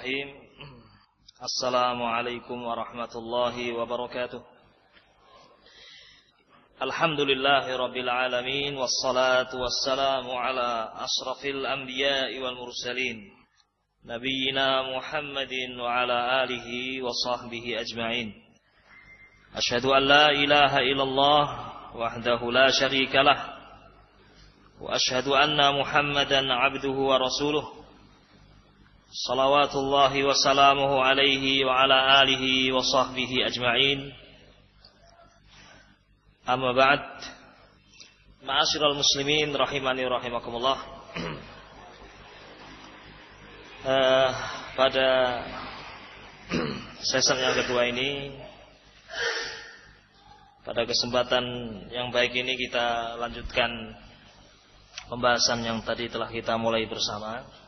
Bismillahirrahmanirrahim. Assalamualaikum warahmatullahi wabarakatuh. Alhamdulillahi rabbil alamin. Wassalatu wassalamu ala asrafil anbiya'i wal mursalin, nabiyyina Muhammadin wa ala alihi wa sahbihi ajma'in. Asyhadu an la ilaha illallah wahdahu la syarika lah, wa asyhadu anna Muhammadan abduhu wa rasuluh. Salawatullahi wa salamuhu alaihi wa ala alihi wa sahbihi ajma'in. Amma ba'd. Ma'asyiral muslimin rahimani rahimakumullah. Pada sesi yang kedua ini, pada kesempatan yang baik ini, kita lanjutkan pembahasan yang tadi telah kita mulai bersama.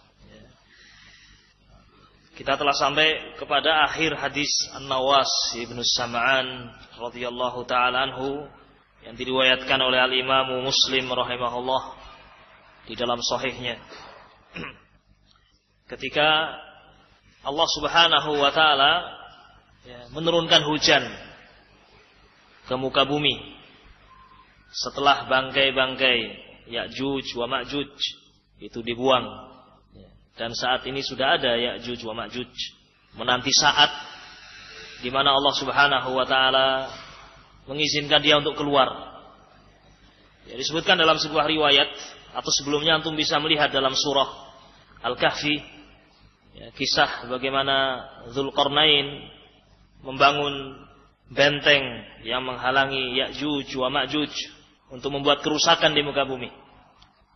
Kita telah sampai kepada akhir hadis An-Nawas ibnu Sam'an radhiyallahu ta'ala anhu, yang diriwayatkan oleh Al-Imam Muslim rahimahullah di dalam sahihnya. Ketika Allah subhanahu wa ta'ala menurunkan hujan ke muka bumi setelah bangkai-bangkai Ya'juj wa Ma'juj itu dibuang. Dan saat ini sudah ada Ya'juj wa Ma'juj. Menanti saat di mana Allah subhanahu wa ta'ala mengizinkan dia untuk keluar. Disebutkan dalam sebuah riwayat, atau sebelumnya antum bisa melihat dalam surah Al-Kahfi, kisah bagaimana Dzulqarnain membangun benteng yang menghalangi Ya'juj wa Ma'juj untuk membuat kerusakan di muka bumi.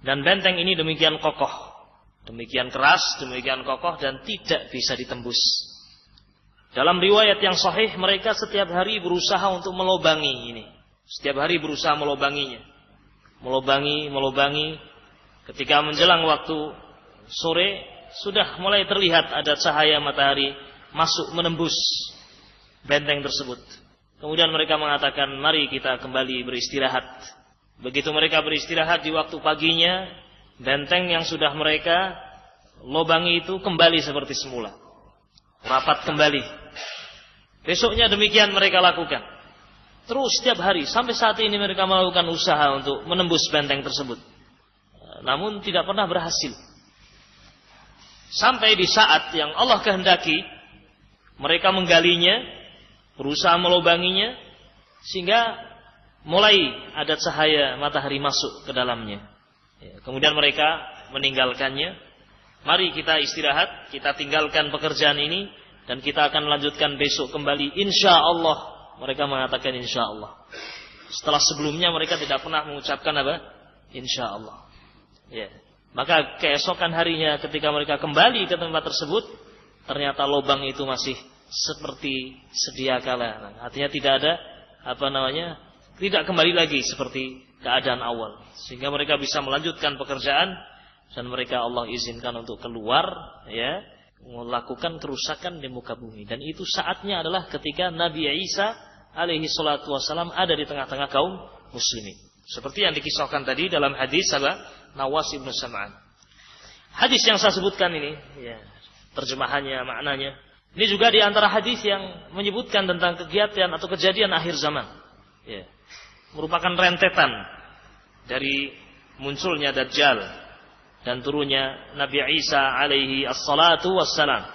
Dan benteng ini demikian kokoh, demikian keras, demikian kokoh, dan tidak bisa ditembus. Dalam riwayat yang sahih, mereka setiap hari berusaha untuk melobangi ini. Setiap hari berusaha melobanginya. Melobangi. Ketika menjelang waktu sore, sudah mulai terlihat ada cahaya matahari masuk menembus benteng tersebut. Kemudian mereka mengatakan, mari kita kembali beristirahat. Begitu mereka beristirahat di waktu paginya, benteng yang sudah mereka lobangi itu kembali seperti semula, rapat kembali. Besoknya demikian mereka lakukan, terus setiap hari sampai saat ini mereka melakukan usaha untuk menembus benteng tersebut, namun tidak pernah berhasil. Sampai di saat yang Allah kehendaki, mereka menggalinya, berusaha melobanginya, sehingga mulai ada cahaya matahari masuk ke dalamnya. Kemudian mereka meninggalkannya. Mari kita istirahat, kita tinggalkan pekerjaan ini, dan kita akan melanjutkan besok kembali, insya Allah. Mereka mengatakan insya Allah. Setelah sebelumnya mereka tidak pernah mengucapkan apa? Insya Allah. Maka keesokan harinya ketika mereka kembali ke tempat tersebut, ternyata lubang itu masih seperti sedia kala. Artinya tidak ada tidak kembali lagi seperti keadaan awal, sehingga mereka bisa melanjutkan pekerjaan, dan mereka Allah izinkan untuk keluar, melakukan kerusakan di muka bumi. Dan itu saatnya adalah ketika Nabi Isa alaihi salatu wassalam ada di tengah-tengah kaum muslimin, seperti yang dikisahkan tadi dalam hadis Nawas ibnu Sam'an. Hadis yang saya sebutkan ini, terjemahannya, maknanya, ini juga di antara hadis yang menyebutkan tentang kegiatan atau kejadian akhir zaman. Merupakan rentetan dari munculnya Dajjal dan turunnya Nabi Isa alaihi assalatu wassalam.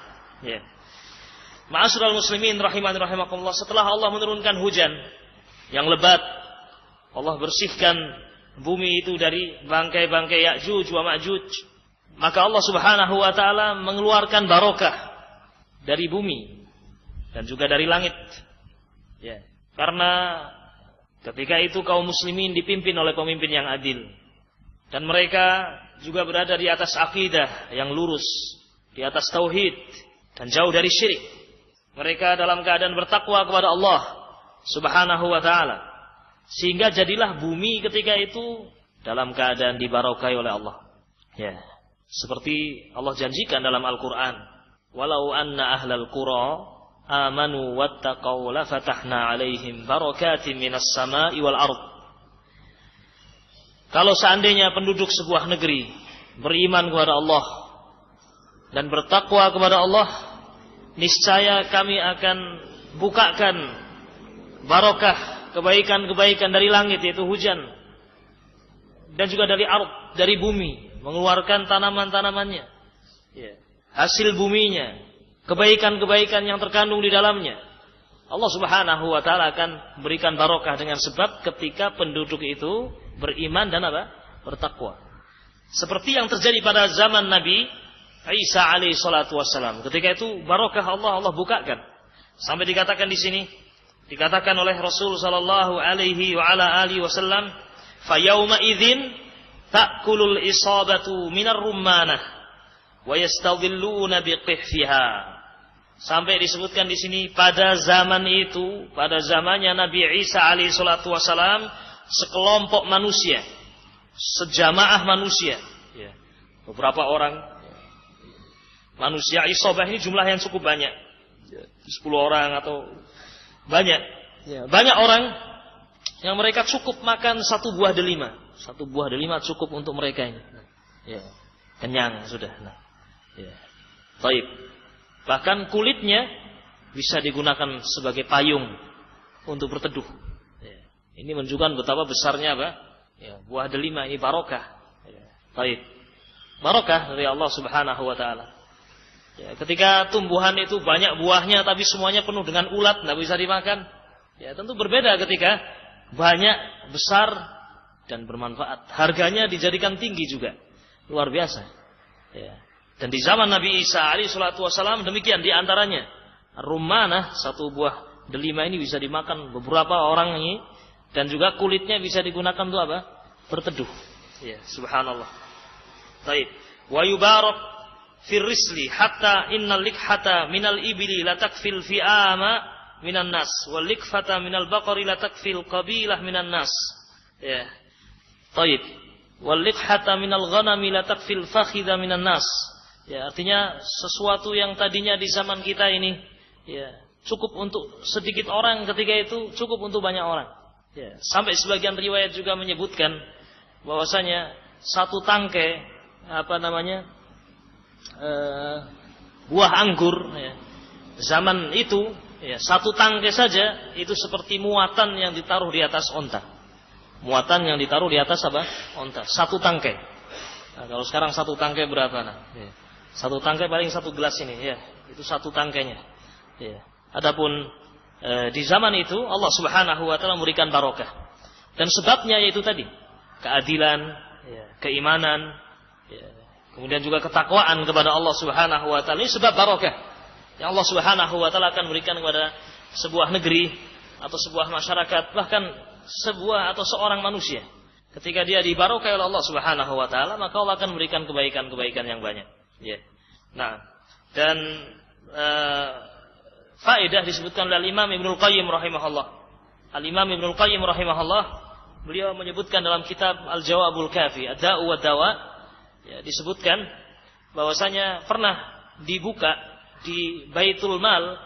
Ma'asyiral muslimin rahimani rahimakumullah, setelah Allah menurunkan hujan yang lebat, Allah bersihkan bumi itu dari bangkai-bangkai Ya'juj wa Ma'juj, maka Allah subhanahu wa ta'ala mengeluarkan barokah dari bumi dan juga dari langit. Karena ketika itu kaum muslimin dipimpin oleh pemimpin yang adil, dan mereka juga berada di atas akidah yang lurus, di atas tauhid, dan jauh dari syirik. Mereka dalam keadaan bertakwa kepada Allah subhanahu wa ta'ala, sehingga jadilah bumi ketika itu dalam keadaan dibarokai oleh Allah. Seperti Allah janjikan dalam Al-Quran, walau anna ahlal qura amanu wattaqaw la fatahna alaihim barakatin minas sama'i wal ard. Kalau seandainya penduduk sebuah negeri beriman kepada Allah dan bertakwa kepada Allah, niscaya kami akan bukakan barokah, kebaikan-kebaikan dari langit, yaitu hujan, dan juga dari ardh, dari bumi, mengeluarkan tanaman-tanamannya, hasil buminya, kebaikan-kebaikan yang terkandung di dalamnya. Allah Subhanahu wa taala akan berikan barokah dengan sebab ketika penduduk itu beriman dan bertakwa. Seperti yang terjadi pada zaman Nabi Isa alaihi salatu wassalam. Ketika itu barokah Allah bukakan. Sampai dikatakan di sini, dikatakan oleh Rasul sallallahu alaihi wa ala alihi wasallam, "Fa yauma idzin ta'kulul isabatu minar rummanah wa yastadhilluna biqihfiha." Sampai disebutkan di sini, pada zaman itu, pada zamannya Nabi Isa alaihi salatu wasalam, sekelompok manusia, sejamaah manusia, beberapa orang manusia, isabah ini jumlah yang cukup banyak, 10 orang atau banyak, banyak orang yang mereka cukup makan satu buah delima cukup untuk mereka ini, kenyang sudah. Baik. Bahkan kulitnya bisa digunakan sebagai payung untuk berteduh. Ini menunjukkan betapa besarnya buah delima ini barokah. Baik. Barokah dari Allah Subhanahu wa taala. Ketika tumbuhan itu banyak buahnya tapi semuanya penuh dengan ulat, tidak bisa dimakan. Tentu berbeda ketika banyak, besar dan bermanfaat. Harganya dijadikan tinggi juga. Luar biasa. Dan di zaman Nabi Isa alaihi salatu wasallam demikian, di antaranya rummanah, satu buah delima ini bisa dimakan beberapa orang ini, dan juga kulitnya bisa digunakan untuk berteduh. Subhanallah. Baik. Wa yubarak fir risli hatta innal likhata minal ibli la takfil fi'ama minan nas wal likfata minal baqari la takfil qabilah minan nas. Baik. Wal likhata minal ghanami la takfil fakhidha minan nas. Artinya sesuatu yang tadinya di zaman kita ini cukup untuk sedikit orang, ketika itu cukup untuk banyak orang. Sampai sebagian riwayat juga menyebutkan bahwasanya satu tangkai buah anggur zaman itu, satu tangkai saja itu seperti muatan yang ditaruh di atas onta. Muatan yang ditaruh di atas onta. Satu tangkai. Nah, kalau sekarang satu tangkai berapa? Satu tangkai paling satu gelas ini, itu satu tangkainya. Adapun di zaman itu Allah Subhanahu wa taala memberikan barokah. Dan sebabnya yaitu tadi, keadilan, keimanan, kemudian juga ketakwaan kepada Allah Subhanahu wa taala. Ini sebab barokah yang Allah Subhanahu wa taala akan berikan kepada sebuah negeri atau sebuah masyarakat, bahkan sebuah atau seorang manusia. Ketika dia dibarokai oleh Allah Subhanahu wa taala, maka Allah akan memberikan kebaikan-kebaikan yang banyak. Nah, dan faedah disebutkan oleh Imam Ibnul Qayyim rahimahullah. Al-Imam Ibnul Qayyim rahimahullah, beliau menyebutkan dalam kitab Al-Jawabul Kafi, Ad-Da'u wa Dawa, disebutkan bahwasanya pernah dibuka di Baitul Mal,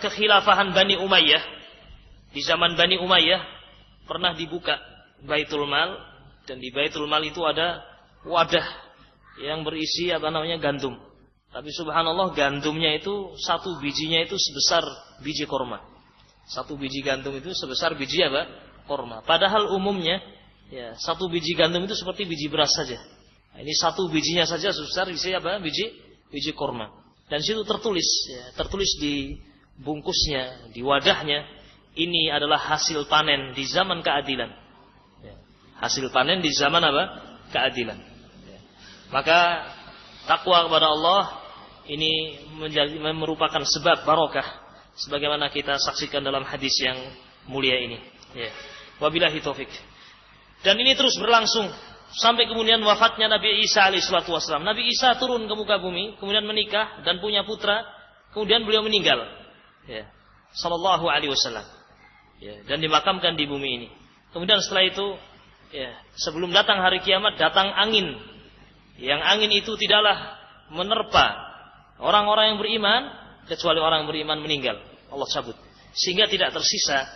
kekhilafahan Bani Umayyah. Di zaman Bani Umayyah pernah dibuka Baitul Mal, dan di Baitul Mal itu ada wadah yang berisi gandum. Tapi subhanallah, gandumnya itu satu bijinya itu sebesar biji korma. Satu biji gandum itu sebesar biji korma. Padahal umumnya satu biji gandum itu seperti biji beras saja. Nah, ini satu bijinya saja sebesar biji korma. Dan situ tertulis di bungkusnya, di wadahnya, ini adalah hasil panen di zaman keadilan. Hasil panen di zaman keadilan. Maka takwa kepada Allah ini merupakan sebab barokah, sebagaimana kita saksikan dalam hadis yang mulia ini. Wabillahi taufik. Dan ini terus berlangsung sampai kemudian wafatnya Nabi Isa alaihi salatu wasallam. Nabi Isa turun ke muka bumi, kemudian menikah dan punya putra, kemudian beliau meninggal. Sallallahu alaihi wasallam. Dan dimakamkan di bumi ini. Kemudian setelah itu, sebelum datang hari kiamat, datang angin. Yang angin itu tidaklah menerpa orang-orang yang beriman, kecuali orang yang beriman meninggal. Allah cabut. Sehingga tidak tersisa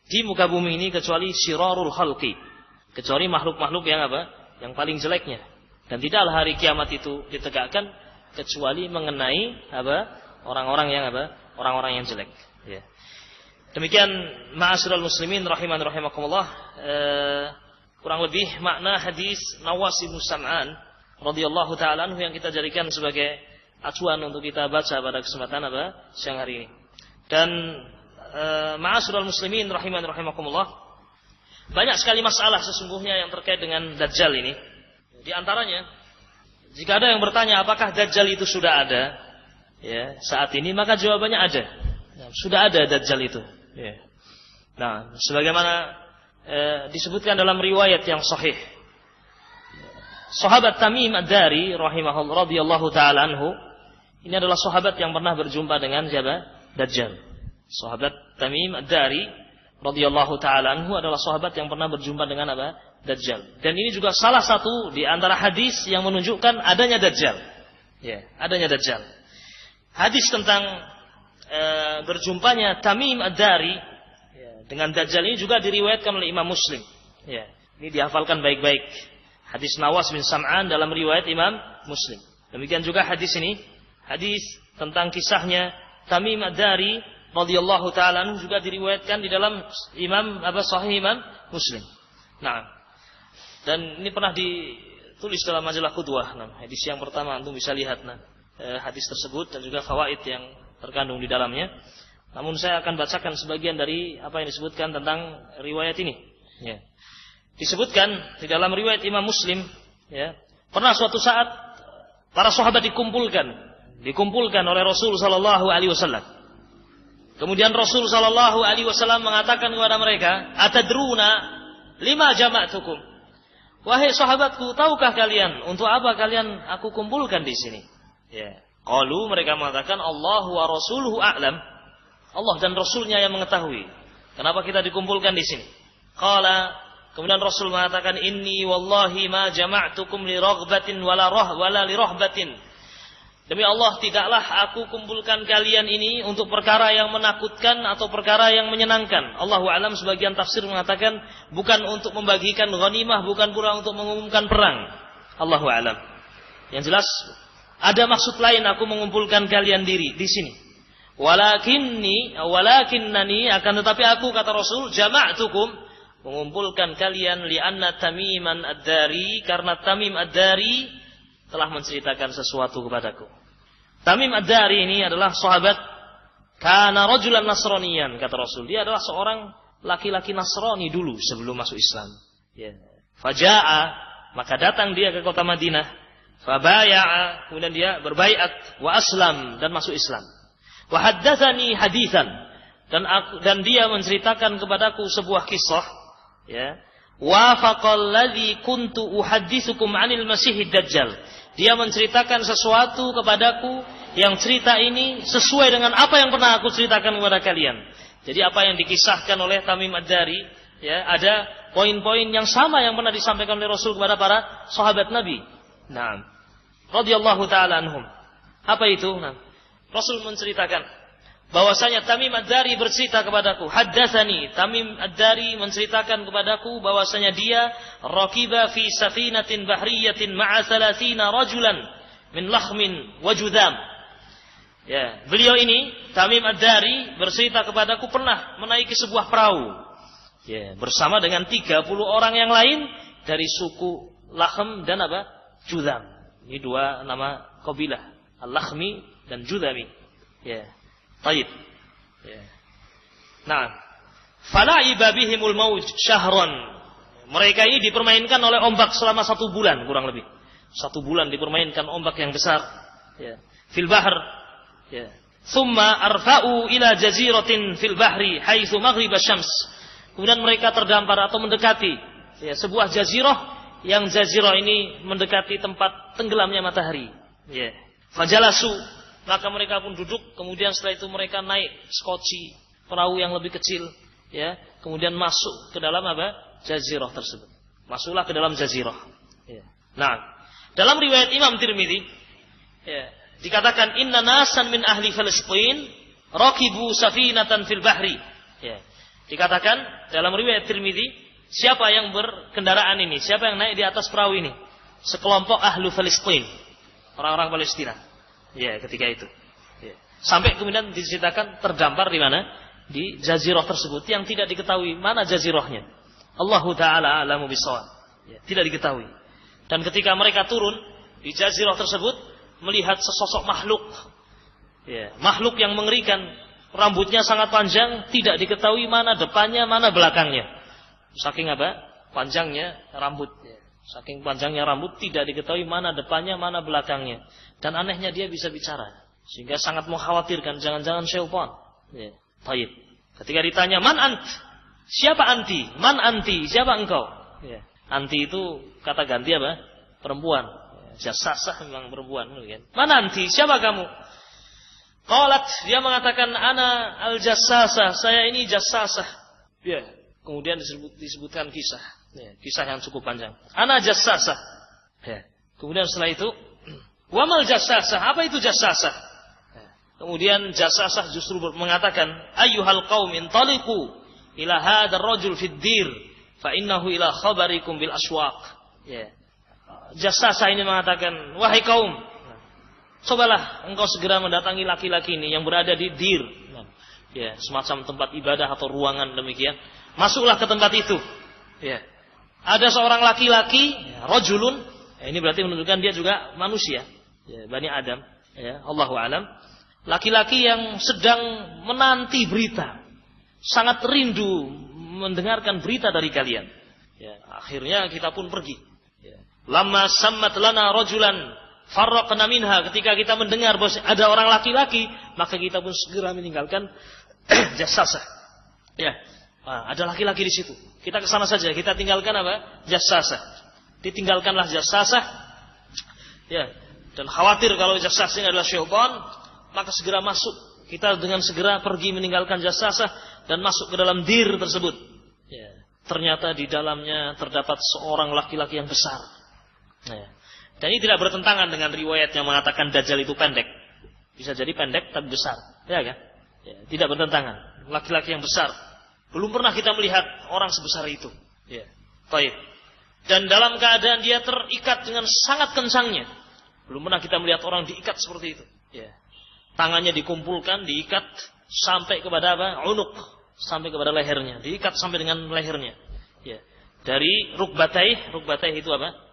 di muka bumi ini kecuali syirarul khalqi. Kecuali makhluk-makhluk yang yang paling jeleknya. Dan tidaklah hari kiamat itu ditegakkan kecuali mengenai orang-orang yang jelek. Ya. Demikian ma'asyiral muslimin rahimakumullah, kurang lebih makna hadis Nawas bin Sam'an radhiyallahu taala anhu yang kita jadikan sebagai acuan untuk kita baca pada kesempatan siang hari ini. Dan ma'asyiral muslimin rahimakumullah, banyak sekali masalah sesungguhnya yang terkait dengan Dajjal ini. Di antaranya, jika ada yang bertanya apakah Dajjal itu sudah ada ya saat ini, maka jawabannya ada. Sudah ada Dajjal itu. Ya. Nah, sebagaimana disebutkan dalam riwayat yang sahih, sahabat Tamim Ad-Dari rahimahullah radhiyallahu taala anhu, ini adalah sahabat yang pernah berjumpa dengan Dajjal. Sahabat Tamim Ad-Dari radhiyallahu taala anhu adalah sahabat yang pernah berjumpa dengan Dajjal. Dan ini juga salah satu di antara hadis yang menunjukkan adanya Dajjal. Ya, adanya Dajjal. Hadis tentang berjumpanya Tamim Ad-Dari dengan Dajjal ini juga diriwayatkan oleh Imam Muslim. Ya, ini dihafalkan baik-baik. Hadis Nawas bin Sam'an dalam riwayat Imam Muslim. Demikian juga hadis ini, hadis tentang kisahnya Tamim Ad-Dari radhiyallahu taala anhu juga diriwayatkan di dalam Sahih Imam Muslim. Nah, dan ini pernah ditulis dalam majalah Qudwah. Nah, hadis yang pertama antum bisa lihat hadis tersebut dan juga fawaid yang terkandung di dalamnya. Namun saya akan bacakan sebagian dari apa yang disebutkan tentang riwayat ini. Ya. Disebutkan di dalam riwayat Imam Muslim, ya, pernah suatu saat para sahabat dikumpulkan oleh Rasul sallallahu alaihi wasallam. Kemudian Rasul sallallahu alaihi wasallam mengatakan kepada mereka, "Atadruna lima jama'tukum?" Wahai sahabatku, tahukah kalian untuk apa kalian aku kumpulkan di sini? Ya. Qalu, mereka mengatakan, "Allahu wa rasuluhu a'lam." Allah dan Rasulnya yang mengetahui. Kenapa kita dikumpulkan di sini? Qala, kemudian Rasul mengatakan, "Inni wallahi ma jama'tukum li raghbatin wala li rahbatin." Demi Allah, tidaklah aku kumpulkan kalian ini untuk perkara yang menakutkan atau perkara yang menyenangkan. Allahu a'lam, sebagian tafsir mengatakan bukan untuk membagikan ghanimah, bukan pula untuk mengumumkan perang. Allahu a'lam. Yang jelas ada maksud lain aku mengumpulkan kalian di sini. Walakinnani, akan tetapi aku, kata Rasul, jama'tukum, mengumpulkan kalian li'anna Tamiman Ad-Dari, karena Tamim Ad-Dari telah menceritakan sesuatu kepadaku. Tamim Ad-Dari ini adalah sahabat, kana rajulan nasraniyan, kata Rasul. Dia adalah seorang laki-laki Nasrani dulu sebelum masuk Islam. Ya. Faja'a, maka datang dia ke kota Madinah. Fabaya'a, kemudian dia berbaiat, wa aslam, dan masuk Islam. Wa haddatsani haditsan, dan dia menceritakan kepadaku sebuah kisah, ya. Wafaqal ladzi kuntu uhadditsukum 'anil Masihid Dajjal. Dia menceritakan sesuatu kepadaku yang cerita ini sesuai dengan apa yang pernah aku ceritakan kepada kalian. Jadi apa yang dikisahkan oleh Tamim Ad-Dari, ya, ada poin-poin yang sama yang pernah disampaikan oleh Rasul kepada para sahabat Nabi. Nah, radhiyallahu taala anhum. Apa itu? Nah, Rasul menceritakan bahwasanya Tamim Ad-Dari bercerita kepadaku, haddatsani, Tamim Ad-Dari menceritakan kepadaku bahwasanya dia raqiba fi safinatin bahriyatin ma'a 30 rajulan min lakhmin wa judam. Ya, beliau ini Tamim Ad-Dari bercerita kepadaku pernah menaiki sebuah perahu, ya, bersama dengan 30 orang yang lain dari suku Lakhm dan Judam. Ini dua nama kabilah, Al-Lakhmi dan Judami. Ya. Taib. Ya. Nah, fala'iba bihimul mauj syahran. Mereka ini dipermainkan oleh ombak selama 1 bulan kurang lebih. 1 bulan dipermainkan ombak yang besar. Ya. Fil bahr. Ya. Thumma arfa'u ila jaziratin fil bahri haitsu maghrib asy-syams. Kemudian mereka terdampar atau mendekati, ya, sebuah jazirah yang jazirah ini mendekati tempat tenggelamnya matahari. Ya. Fajalasu, maka mereka pun duduk, kemudian setelah itu mereka naik skoci, perahu yang lebih kecil, ya, kemudian masuk ke dalam jazirah tersebut. Masuklah ke dalam jazirah. Ya. Nah, dalam riwayat Imam Tirmidzi, ya, dikatakan inna nasan min ahli Filistin raqibu safinatan fil bahri. Ya. Dikatakan dalam riwayat Tirmidzi, siapa yang berkendaraan ini? Siapa yang naik di atas perahu ini? Sekelompok ahlu Filistin, orang-orang Palestina. Ya, ketika itu. Ya. Sampai kemudian diceritakan terdampar di mana? Di jazirah tersebut yang tidak diketahui mana jazirahnya. Allahu taala a'lamu bissawab. Ya, tidak diketahui. Dan ketika mereka turun di jazirah tersebut melihat sesosok makhluk. Ya, makhluk yang mengerikan, rambutnya sangat panjang, tidak diketahui mana depannya, mana belakangnya. Saking apa? Panjangnya rambut. Ya. Saking panjangnya rambut tidak diketahui mana depannya, mana belakangnya. Dan anehnya dia bisa bicara. Sehingga sangat mengkhawatirkan jangan-jangan syaitan. Ya. Taib. Ketika ditanya, "Man ant?" Siapa anti? Man anti? Siapa engkau? Ya. Anti itu kata ganti apa? Perempuan. Jassasah memang perempuan. Mana anti? Siapa kamu? Qalat, dia mengatakan, "Ana al-jassasah." Saya ini jassasah. Ya. Kemudian disebutkan kisah. Ya. Kisah yang cukup panjang. Ana jassasah. Ya. Kemudian setelah itu, "Wa mal jassasah?" Apa itu jassasah? Ya. Kemudian jassasah justru mengatakan, "Ayyuhal qaum intaliqu ila hadzal rajul fid dir fa innahu ila khabarikum bil aswaq." Ya. Jassasah ini mengatakan, "Wahai kaum, cobalah engkau segera mendatangi laki-laki ini yang berada di dir." Ya, semacam tempat ibadah atau ruangan demikian. Masuklah ke tempat itu. Ya. Ada seorang laki-laki, ya, rajulun, ya, ini berarti menunjukkan dia juga manusia, ya, Bani Adam, ya, Allahu a'lam. Laki-laki yang sedang menanti berita. Sangat rindu mendengarkan berita dari kalian. Ya, akhirnya kita pun pergi. Ya. Lamma sammat lana rajulan farraqna minha. Ketika kita mendengar bahwa ada orang laki-laki, maka kita pun segera meninggalkan jassasah. Ya, ada laki-laki di situ. Kita ke sana saja. Kita tinggalkan apa? Jassasah. Ditinggalkanlah jassasah. Ya, dan khawatir kalau jassasah ini adalah syaitan, maka segera masuk. Kita dengan segera pergi meninggalkan jassasah dan masuk ke dalam dir tersebut. Ya. Ternyata di dalamnya terdapat seorang laki-laki yang besar. Ya. Dan ini tidak bertentangan dengan riwayat yang mengatakan Dajjal itu pendek. Bisa jadi pendek tapi besar, ya kan? Ya, tidak bertentangan. Laki-laki yang besar. Belum pernah kita melihat orang sebesar itu. Ya. Baik. Dan dalam keadaan dia terikat dengan sangat kencangnya. Belum pernah kita melihat orang diikat seperti itu. Ya. Tangannya dikumpulkan, diikat sampai kepada apa? Unuk, sampai kepada lehernya, diikat sampai dengan lehernya. Ya. Dari rukbatai itu apa?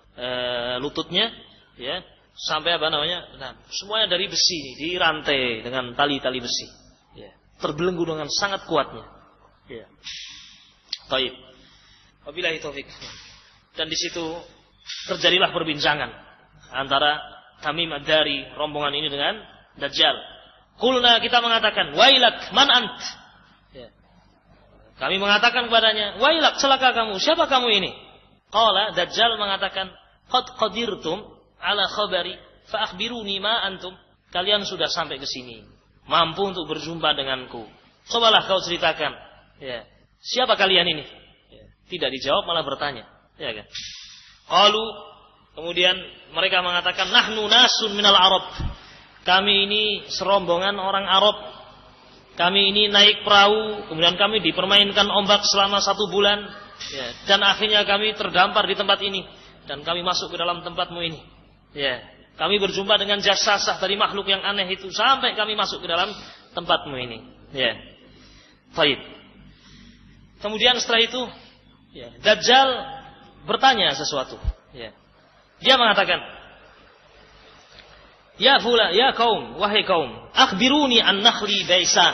Lututnya, ya, sampai apa namanya? Nah, semuanya dari besi, dirantai dengan tali-tali besi. Ya. Terbelenggu dengan sangat kuatnya. Ya. Taib. Wabillahi taufik. Dan di situ terjadilah perbincangan antara Tamim ad-Dari rombongan ini dengan Dajjal. Qulna, kita mengatakan, "Wailak, man ant?" Ya. Kami mengatakan kepadanya, "Wailak, celaka kamu, siapa kamu ini?" Qala, Dajjal mengatakan, "Qad qadirtum ala khabari fa akhbiruni ma antum." Kalian sudah sampai ke sini, mampu untuk berjumpa denganku. Cobalah kau ceritakan. Ya. Siapa kalian ini? Ya. Tidak dijawab, malah bertanya. Ya kan? Qalu, kemudian mereka mengatakan, "Nahnu nasun minal Arab." Kami ini serombongan orang Arab. Kami ini naik perahu, kemudian kami dipermainkan ombak selama 1 bulan. Ya, dan akhirnya kami terdampar di tempat ini. Dan kami masuk ke dalam tempatmu ini. Ya, kami berjumpa dengan jassasah dari makhluk yang aneh itu. Sampai kami masuk ke dalam tempatmu ini. Ya. Baik. Kemudian setelah itu, ya, Dajjal bertanya sesuatu. Ya. Dia mengatakan, "Ya fula, ya kaum, wahai kaum, akhbiruni an nakhli Baisan."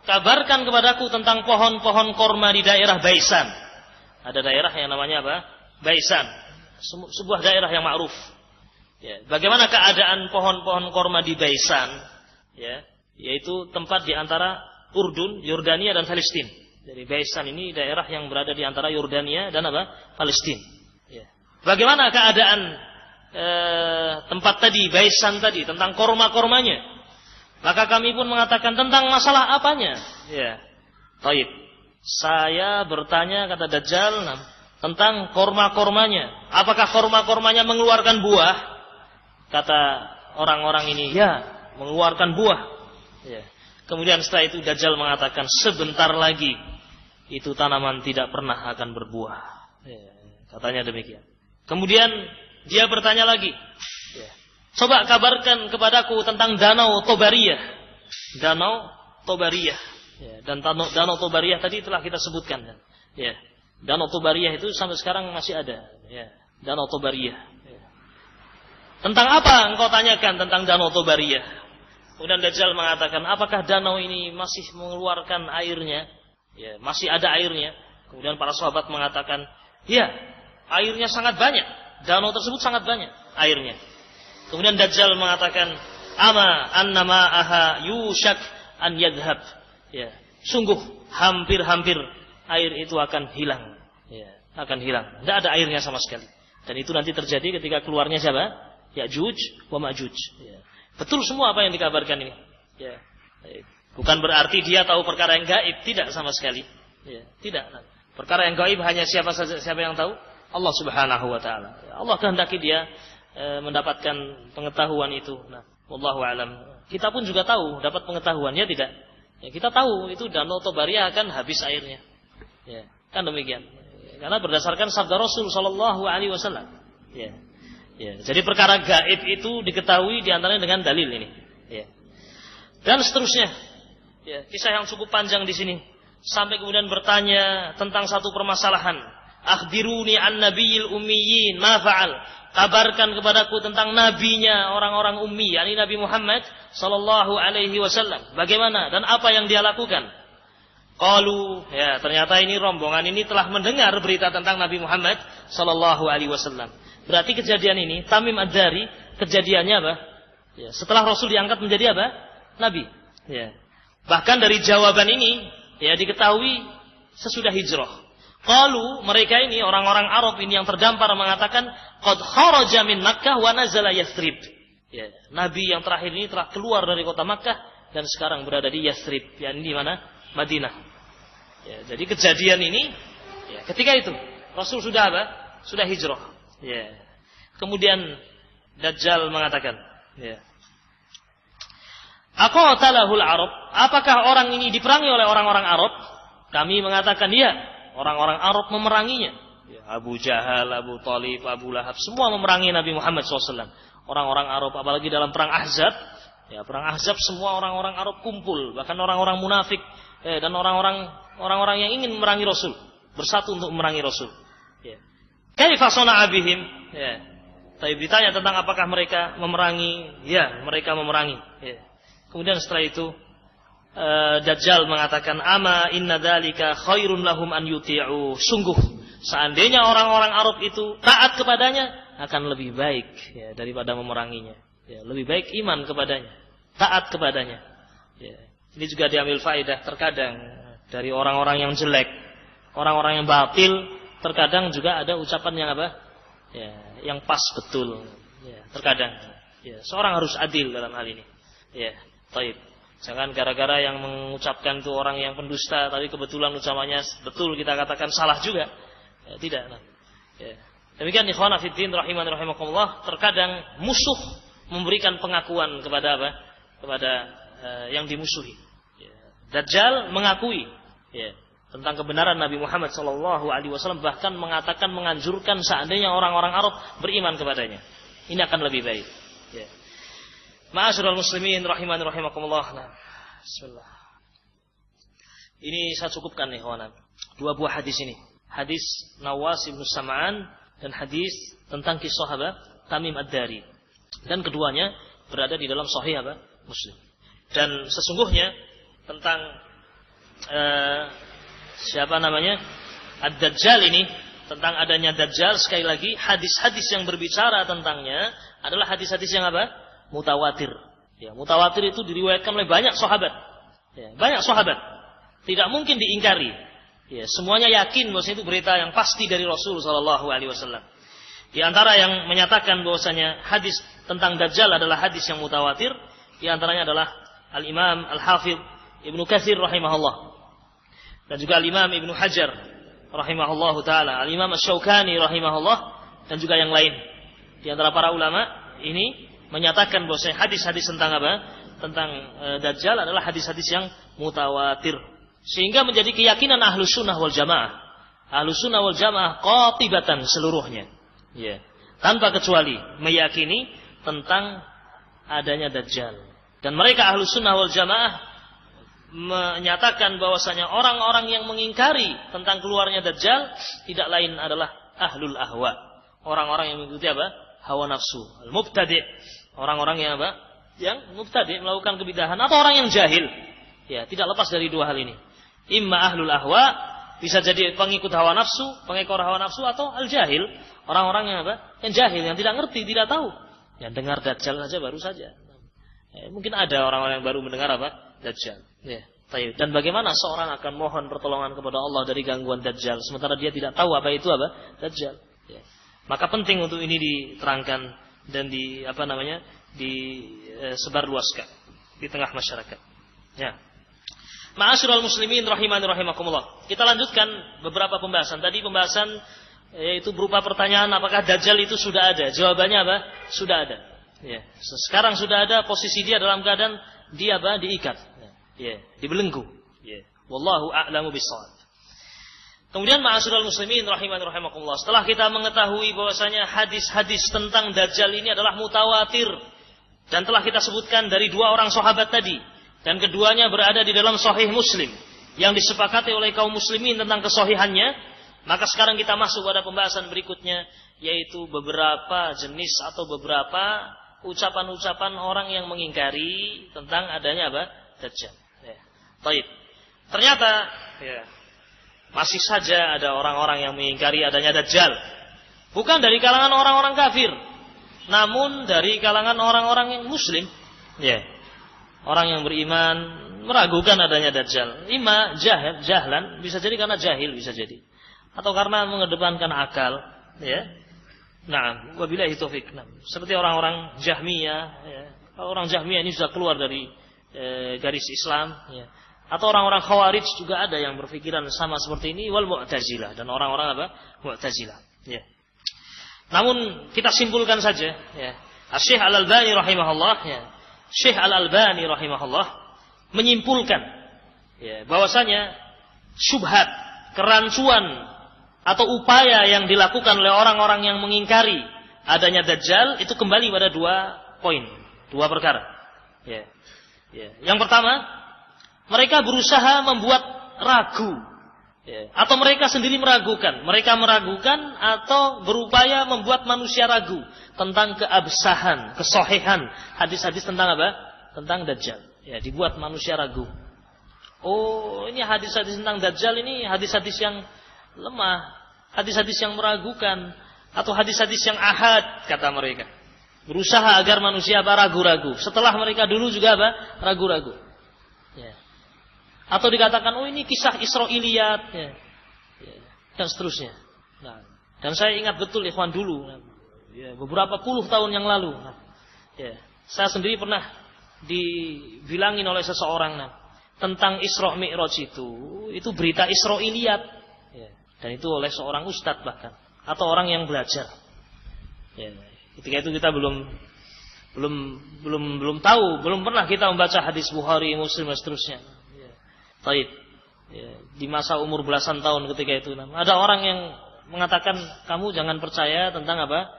Kabarkan kepadaku tentang pohon-pohon korma di daerah Baisan. Ada daerah yang namanya apa? Baisan. Sebuah daerah yang ma'ruf. Ya, bagaimana keadaan pohon-pohon korma di Baisan? Ya, yaitu tempat di antara Urdun, Yordania dan Palestina. Jadi Baisan ini daerah yang berada di antara Yordania dan apa? Palestina. Ya. Bagaimana keadaan tempat tadi, Baisan tadi, tentang korma-kormanya? Maka kami pun mengatakan, tentang masalah apanya? Ya. Baik. Saya bertanya, kata Dajjal, tentang korma-kormanya. Apakah korma-kormanya mengeluarkan buah? Kata orang-orang ini, ya, mengeluarkan buah. Ya. Kemudian setelah itu Dajjal mengatakan, sebentar lagi itu tanaman tidak pernah akan berbuah. Ya. Katanya demikian. Kemudian dia bertanya lagi, ya, Coba kabarkan kepadaku tentang Danau Tobariyah. Danau Tobariyah. Ya, dan Danau Tobariyah tadi telah kita sebutkan. Ya, Danau Tobariyah itu sampai sekarang masih ada. Ya, Danau Tobariyah. Ya. Tentang apa engkau tanyakan tentang Danau Tobariyah? Kemudian Dajjal mengatakan, apakah danau ini masih mengeluarkan airnya? Ya, masih ada airnya. Kemudian para sahabat mengatakan, ya, airnya sangat banyak. Danau tersebut sangat banyak airnya. Kemudian Dajjal mengatakan, ama annama aha yushak an yadhhab. Ya, sungguh hampir-hampir air itu akan hilang. Ya, akan hilang. Tidak ada airnya sama sekali. Dan itu nanti terjadi ketika keluarnya siapa? Ya'juj wa Ma'juj. Ya. Betul semua apa yang dikabarkan ini. Ya. Bukan berarti dia tahu perkara yang gaib, tidak sama sekali. Ya, tidak. Perkara yang gaib hanya siapa yang tahu? Allah Subhanahu wa taala. Ya, Allah kehendaki dia mendapatkan pengetahuan itu. Nah, wallahu alam. Kita pun juga tahu dapat pengetahuan, ya tidak? Ya, kita tahu itu Danau Tobariyah akan habis airnya. Ya, kan demikian. Karena berdasarkan sabda Rasul sallallahu alaihi wasallam. Ya. Ya, jadi perkara gaib itu diketahui diantaranya dengan dalil ini. Ya. Dan seterusnya. Ya, kisah yang cukup panjang di sini. Sampai kemudian bertanya tentang satu permasalahan. Akhbiruni an nabiyil ummiyin ma fa'al. Kabarkan kepadaku tentang nabinya orang-orang ummi, yakni Nabi Muhammad sallallahu alaihi wasallam. Bagaimana dan apa yang dia lakukan? Qalu, ya, ternyata ini rombongan ini telah mendengar berita tentang Nabi Muhammad sallallahu alaihi wasallam. Berarti kejadian ini Tamim Ad-Dari, kejadiannya apa? Ya, setelah Rasul diangkat menjadi apa? Nabi. Ya. Bahkan dari jawaban ini ya diketahui sesudah hijrah. Qalu, mereka ini orang-orang Arab ini yang terdampar mengatakan qad kharaja min Makkah wa nazala Yathrib. Ya, Nabi yang terakhir ini telah keluar dari kota Makkah dan sekarang berada di Yathrib, yakni di mana? Madinah. Ya, jadi kejadian ini ya, ketika itu Rasul sudah apa? Sudah hijrah. Ya. Kemudian Dajjal mengatakan, ya. Aqatalahul Arab, apakah orang ini diperangi oleh orang-orang Arab? Kami mengatakan ya. Orang-orang Arab memeranginya. Ya, Abu Jahal, Abu Thalib, Abu Lahab, semua memerangi Nabi Muhammad SAW. Orang-orang Arab, apalagi dalam perang Ahzab. Ya, perang Ahzab semua orang-orang Arab kumpul, bahkan orang-orang munafik dan orang-orang yang ingin memerangi Rasul, bersatu untuk memerangi Rasul. Ya. Kaifa sana'a bihim? Ya. Tapi ditanya tentang apakah mereka memerangi? Ya, mereka memerangi. Ya. Kemudian setelah itu Dajjal mengatakan, ama inna dzalika khairun lahum an yuti'u. Sungguh seandainya orang-orang Arab itu taat kepadanya akan lebih baik ya, daripada memeranginya. Ya, lebih baik iman kepadanya, taat kepadanya. Ya. Ini juga diambil faedah terkadang dari orang-orang yang jelek, orang-orang yang batil, terkadang juga ada ucapan yang apa? Ya, yang pas betul. Ya, terkadang. Ya, seorang harus adil dalam hal ini. Ya, baik. Jangan gara-gara yang mengucapkan itu orang yang pendusta, tapi kebetulan ucapannya betul kita katakan salah juga. Ya, tidak. Nah. Ya. Demikian ikhwan fillah rahiman rahimakumullah, terkadang musuh memberikan pengakuan kepada apa? Kepada yang dimusuhi. Ya. Dajjal mengakui ya, tentang kebenaran Nabi Muhammad SAW, bahkan mengatakan menganjurkan seandainya orang-orang Arab beriman kepadanya. Ini akan lebih baik. Ya. Ma'asyiral muslimin rahiman rahimakumullah. Nah, bismillah. Ini saya cukupkan nih kawan. Dua buah hadis ini. Hadis Nawas bin Sam'an dan hadis tentang kisah apa? Tamim Ad-Dari. Dan keduanya berada di dalam sahih apa? Muslim. Dan sesungguhnya tentang siapa namanya? Ad-Dajjal ini, tentang adanya Dajjal, sekali lagi hadis-hadis yang berbicara tentangnya adalah hadis-hadis yang apa? Mutawatir. Ya, mutawatir itu diriwayatkan oleh banyak sahabat. Ya, banyak sahabat. Tidak mungkin diingkari. Ya, semuanya yakin bahwa itu berita yang pasti dari Rasul sallallahu alaihi wasallam. Di antara yang menyatakan bahwasanya hadis tentang Dajjal adalah hadis yang mutawatir, di antaranya adalah Al-Imam Al-Hafidz Ibnu Katsir rahimahullah. Dan juga Al-Imam Ibnu Hajar rahimahullahu taala, Al-Imam Asy-Syaukani rahimahullah, dan juga yang lain. Di antara para ulama ini menyatakan bahwa hadis-hadis tentang apa? Tentang Dajjal adalah hadis-hadis yang mutawatir. Sehingga menjadi keyakinan Ahlus Sunnah wal Jamaah. Ahlus Sunnah wal Jamaah qatibatan seluruhnya. Ya. Tanpa kecuali meyakini tentang adanya Dajjal. Dan mereka Ahlus Sunnah wal Jamaah menyatakan bahwasanya orang-orang yang mengingkari tentang keluarnya Dajjal tidak lain adalah ahlul ahwa. Orang-orang yang mengikuti apa? Hawa nafsu. Al-mubtadi'. Orang-orang yang apa? Yang mubtadi' melakukan kebidahan atau orang yang jahil. Ya, tidak lepas dari dua hal ini. Imma ahlul ahwa, bisa jadi pengikut hawa nafsu, pengekor hawa nafsu, atau al-jahil. Orang-orang yang apa? Yang jahil, yang tidak ngerti, tidak tahu. Yang dengar Dajjal saja baru saja. Ya, mungkin ada orang-orang yang baru mendengar apa? Dajjal. Ya. Dan bagaimana seorang akan mohon pertolongan kepada Allah dari gangguan Dajjal sementara dia tidak tahu apa itu apa? Dajjal. Ya. Maka penting untuk ini diterangkan dan disebarluaskan di tengah masyarakat. Ya. Ma'asyiral muslimin rahimani rahimakumullah. Kita lanjutkan beberapa pembahasan. Tadi pembahasan yaitu berupa pertanyaan apakah Dajjal itu sudah ada? Jawabannya apa? Sudah ada. Ya. Sekarang sudah ada, posisi dia dalam keadaan dia apa? Diikat. Ya, dibelenggu. Ya. Wallahu a'lamu bissawab. Kemudian ma'asyiral muslimin rahimani rahimakumullah. Setelah kita mengetahui bahwasanya hadis-hadis tentang Dajjal ini adalah mutawatir dan telah kita sebutkan dari dua orang sahabat tadi dan keduanya berada di dalam sahih Muslim yang disepakati oleh kaum muslimin tentang kesahihannya, maka sekarang kita masuk pada pembahasan berikutnya yaitu beberapa jenis atau beberapa ucapan-ucapan orang yang mengingkari tentang adanya apa? Dajjal. Ya. Baik. Ternyata ya, masih saja ada orang-orang yang mengingkari adanya Dajjal. Bukan dari kalangan orang-orang kafir, namun dari kalangan orang-orang yang muslim. Ya. Orang yang beriman meragukan adanya Dajjal. Ima jahlan, bisa jadi karena jahil, bisa jadi. Atau karena mengedepankan akal. Ya. Nah, wabillahi taufik. Nah, seperti orang-orang Jahmiyah. Ya. Orang Jahmiyah ini sudah keluar dari garis Islam. Ya. Atau orang-orang Khawarij juga ada yang berpikiran sama seperti ini. Wal Mu'tazilah. Dan orang-orang apa? Mu'tazilah. Ya. Namun kita simpulkan saja. Ya. Syekh Al-Albani rahimahullah. Ya. Syekh Al-Albani rahimahullah menyimpulkan ya, bahwasanya syubhat, kerancuan atau upaya yang dilakukan oleh orang-orang yang mengingkari adanya Dajjal itu kembali pada dua poin, dua perkara. Ya. Ya. Yang pertama, mereka berusaha membuat ragu, ya, atau mereka sendiri meragukan. Mereka meragukan atau berupaya membuat manusia ragu tentang keabsahan, kesohihan hadis-hadis tentang apa? Tentang Dajjal. Ya, dibuat manusia ragu. Oh, ini hadis-hadis tentang Dajjal ini hadis-hadis yang lemah, hadis-hadis yang meragukan, atau hadis-hadis yang ahad, kata mereka. Berusaha agar manusia apa? Ragu-ragu. Setelah mereka dulu juga apa? Ragu-ragu. Ya. Atau dikatakan, oh ini kisah Israiliyat, ya. Ya. Dan seterusnya. Nah, dan saya ingat betul ikhwan dulu, ya, beberapa puluh tahun yang lalu. Nah, ya, saya sendiri pernah dibilangin oleh seseorang tentang Isra Mi'raj itu berita Israiliyat, ya, dan itu oleh seorang ustadz bahkan atau orang yang belajar. Ya, ketika itu kita belum tahu, belum pernah kita membaca hadis Bukhari, Muslim dan seterusnya. Ya. Taib. Ya, di masa umur belasan tahun ketika itu, ada orang yang mengatakan kamu jangan percaya tentang apa?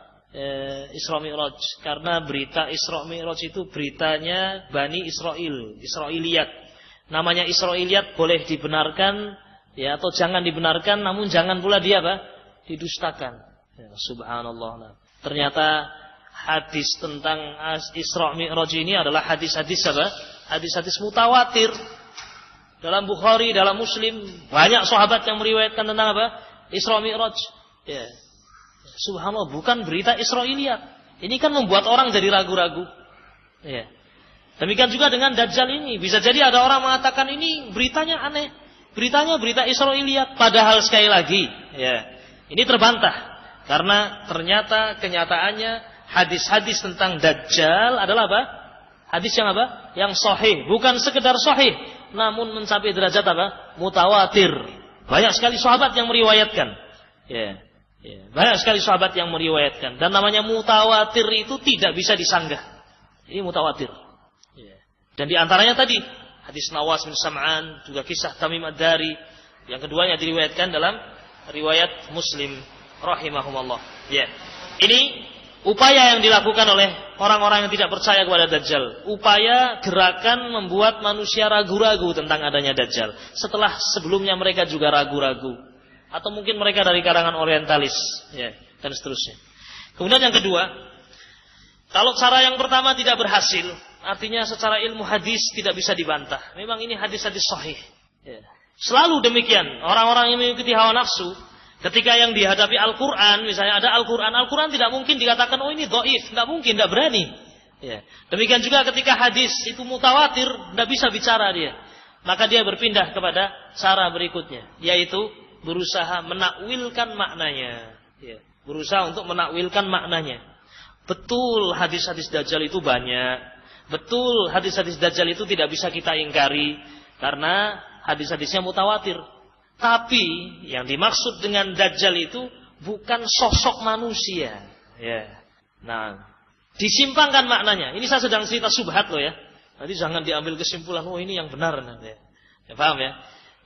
Isra Mi'raj, karena berita Isra Mi'raj itu beritanya Bani Israil, Israiliyat. Namanya Israiliyat boleh dibenarkan ya atau jangan dibenarkan, namun jangan pula dia apa? Didustakan. Ya, subhanallah. Ternyata hadis tentang Isra Mi'raj ini adalah hadis-hadis apa? Hadis-hadis mutawatir. Dalam Bukhari, dalam Muslim, banyak sahabat yang meriwayatkan tentang apa? Isra Mi'raj. Ya. Subhanallah, bukan berita Israiliyat. Ini kan membuat orang jadi ragu-ragu. Ya. Demikian juga dengan Dajjal ini. Bisa jadi ada orang mengatakan ini beritanya aneh. Beritanya berita Israiliyat. Padahal sekali lagi, ya, ini terbantah. Karena ternyata kenyataannya hadis-hadis tentang Dajjal adalah apa? Hadis yang apa? Yang sahih. Bukan sekedar sahih, namun mencapai derajat apa? Mutawatir. Banyak sekali sahabat yang meriwayatkan. Ya. Ya, banyak sekali sahabat yang meriwayatkan. Dan namanya mutawatir itu tidak bisa disanggah. Ini mutawatir. Ya. Dan di antaranya tadi hadis Nawas bin Sam'an, juga kisah Tamim Ad-Dari. Yang keduanya diriwayatkan dalam riwayat Muslim rahimahumullah. Ya. Ini upaya yang dilakukan oleh orang-orang yang tidak percaya kepada Dajjal, upaya gerakan membuat manusia ragu-ragu tentang adanya Dajjal, setelah sebelumnya mereka juga ragu-ragu, atau mungkin mereka dari kalangan orientalis, ya, dan seterusnya. Kemudian yang kedua, kalau cara yang pertama tidak berhasil, artinya secara ilmu hadis tidak bisa dibantah. Memang ini hadis-hadis sahih. Ya. Selalu demikian. Orang-orang yang mengikuti hawa nafsu, ketika yang dihadapi Al-Quran, misalnya ada Al-Quran, Al-Quran tidak mungkin dikatakan, oh ini dhaif, tidak mungkin, tidak berani. Ya. Demikian juga ketika hadis itu mutawatir, tidak bisa bicara dia. Maka dia berpindah kepada cara berikutnya, yaitu berusaha menakwilkan maknanya. Ya. Berusaha untuk menakwilkan maknanya. Betul hadis-hadis Dajjal itu banyak. Betul hadis-hadis Dajjal itu tidak bisa kita ingkari, karena hadis-hadisnya mutawatir. Tapi yang dimaksud dengan Dajjal itu bukan sosok manusia. Ya. Nah, disimpangkan maknanya. Ini saya sedang cerita subhat loh ya. Nanti jangan diambil kesimpulan, oh ini yang benar. Ya, paham ya?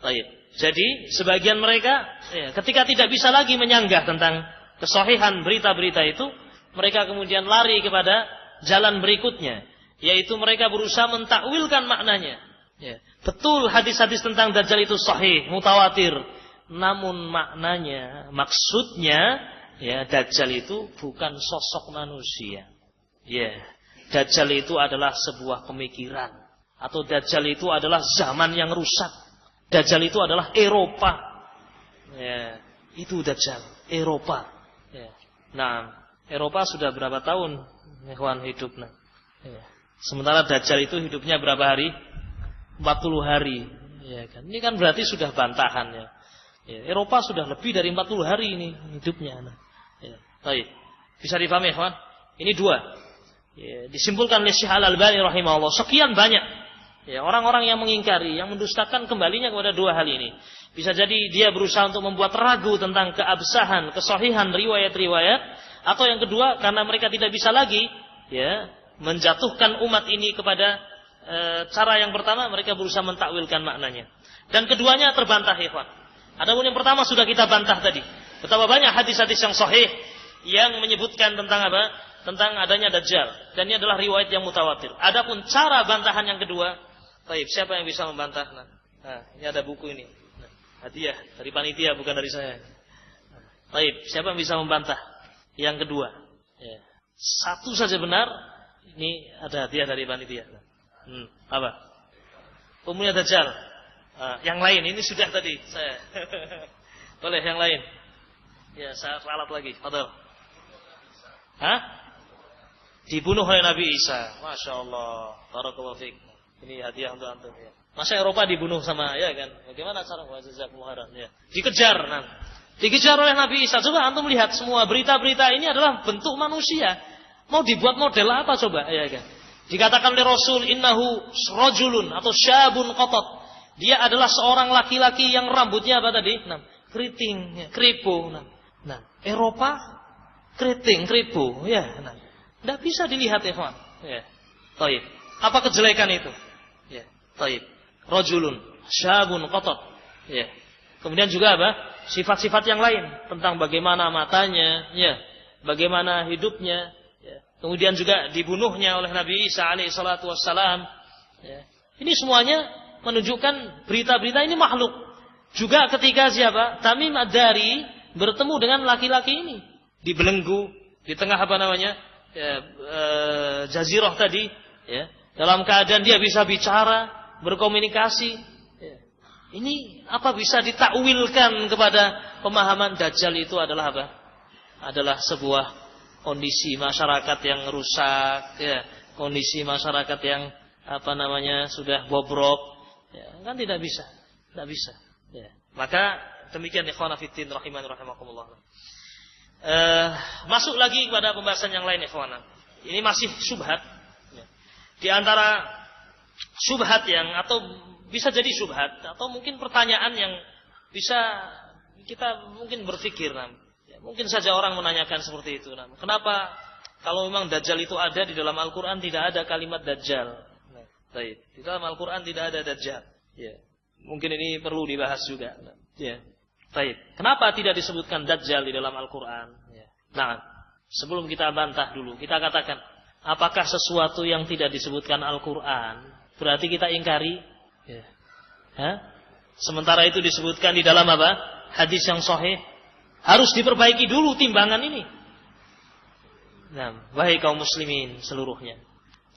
Baik. Jadi sebagian mereka ya, ketika tidak bisa lagi menyanggah tentang kesahihan berita-berita itu, mereka kemudian lari kepada jalan berikutnya, yaitu mereka berusaha mentakwilkan maknanya. Ya. Betul hadis-hadis tentang Dajjal itu sahih, mutawatir. Namun maknanya, maksudnya, ya Dajjal itu bukan sosok manusia. Ya, Dajjal itu adalah sebuah pemikiran, atau Dajjal itu adalah zaman yang rusak. Dajjal itu adalah Eropa. Ya, itu Dajjal, Eropa. Ya. Nah, Eropa sudah berapa tahun ikhwan hidup? Nah. Ya. Sementara Dajjal itu hidupnya berapa hari? 40 hari, ya kan? Ini kan berarti sudah bantahan ya. Ya, Eropa sudah lebih dari 40 hari ini hidupnya. Nah, ya, baik. Bisa dipahami, kawan? Ini dua. Ya, disimpulkan oleh Syekh Al-Albani rahimahullah. Sekian banyak ya orang-orang yang mengingkari, yang mendustakan kembalinya kepada dua hal ini. Bisa jadi dia berusaha untuk membuat ragu tentang keabsahan, kesahihan riwayat-riwayat, atau yang kedua karena mereka tidak bisa lagi ya menjatuhkan umat ini kepada cara yang pertama, mereka berusaha mentakwilkan maknanya. Dan keduanya terbantah, ikhwan. Adapun yang pertama sudah kita bantah tadi. Betapa banyak hadis-hadis yang sahih yang menyebutkan tentang apa? Tentang adanya Dajjal. Dan ini adalah riwayat yang mutawatir. Adapun cara bantahan yang kedua, baik, siapa yang bisa membantah? Nah, ini ada buku ini. Nah, hadiah dari panitia, bukan dari saya. Baik, siapa yang bisa membantah? Yang kedua. Ya. Satu saja benar, ini ada hadiah dari panitia. Apa? Umumnya Dajjal. Yang lain ini sudah tadi saya. Boleh yang lain? Ya, saya ralat lagi. Fadhil. Hah? Dibunuh oleh Nabi Isa. Masya Allah. Barakallahu fiik. Ini hadiah untuk antum ya. Masa Eropa dibunuh sama ya kan? Bagaimana cara jazakumullah ya? Dikejar nah. Dikejar oleh Nabi Isa. Coba antum lihat semua berita-berita ini adalah bentuk manusia. Mau dibuat model apa coba? Ya kan? Dikatakan oleh Rasul, innahu rajulun atau syabun qatat. Dia adalah seorang laki-laki yang rambutnya apa tadi? Nah, keriting, kripo. Nah, Eropa keriting, kripo, ya. Nah, tidak bisa dilihat ya, kawan. Ya. Taib. Apa kejelekan itu? Ya. Taib. Rajulun syabun qatat. Ya. Kemudian juga apa? Sifat-sifat yang lain tentang bagaimana matanya, ya, bagaimana hidupnya. Kemudian juga dibunuhnya oleh Nabi Isa alaihi salatu wassalam. Ya. Ini semuanya menunjukkan berita-berita ini makhluk. Juga ketika siapa? Tamim Ad-Dari bertemu dengan laki-laki ini. Dibelenggu, di tengah apa namanya? Ya, jazirah tadi. Ya. Dalam keadaan dia bisa bicara, berkomunikasi. Ya. Ini apa bisa ditakwilkan kepada pemahaman Dajjal itu adalah apa? Adalah sebuah kondisi masyarakat yang rusak, ya, kondisi masyarakat yang apa namanya sudah bobrok, ya, kan tidak bisa. Ya. Maka demikian ikhwan fillah rahimani rahimakumullah. Masuk lagi kepada pembahasan yang lain ikhwan. Ini masih syubhat. Ya. Di antara syubhat yang atau bisa jadi syubhat atau mungkin pertanyaan yang bisa kita mungkin berpikir. Mungkin saja orang menanyakan seperti itu. Kenapa kalau memang Dajjal itu ada di dalam Al-Quran tidak ada kalimat Dajjal? Baik. Di dalam Al-Quran tidak ada Dajjal. Ya. Mungkin ini perlu dibahas juga. Ya. Baik. Kenapa tidak disebutkan Dajjal di dalam Al-Quran? Ya. Nah, Sebelum kita bantah dulu, kita katakan, apakah sesuatu yang tidak disebutkan Al-Quran berarti kita ingkari? Ya. Sementara itu disebutkan di dalam apa? Hadis yang sahih. Harus diperbaiki dulu timbangan ini. Nah, wahai kaum muslimin seluruhnya,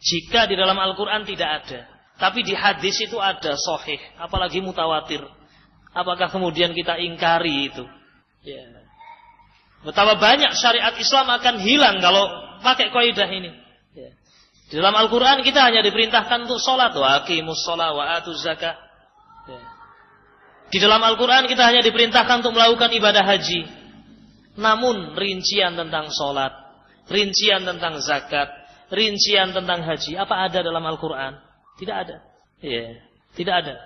jika di dalam Al-Quran tidak ada, tapi di hadis itu ada sahih, apalagi mutawatir, apakah kemudian kita ingkari itu? Ya. Betapa banyak syariat Islam akan hilang kalau pakai kaidah ini. Ya. Di dalam Al-Quran kita hanya diperintahkan untuk sholat, wa aqimus sholat wa atuz zakah. Ya. Di dalam Al-Quran kita hanya diperintahkan untuk melakukan ibadah haji. Namun rincian tentang sholat, rincian tentang zakat, rincian tentang haji, apa ada dalam Al-Quran? Tidak ada. Ya. Tidak ada.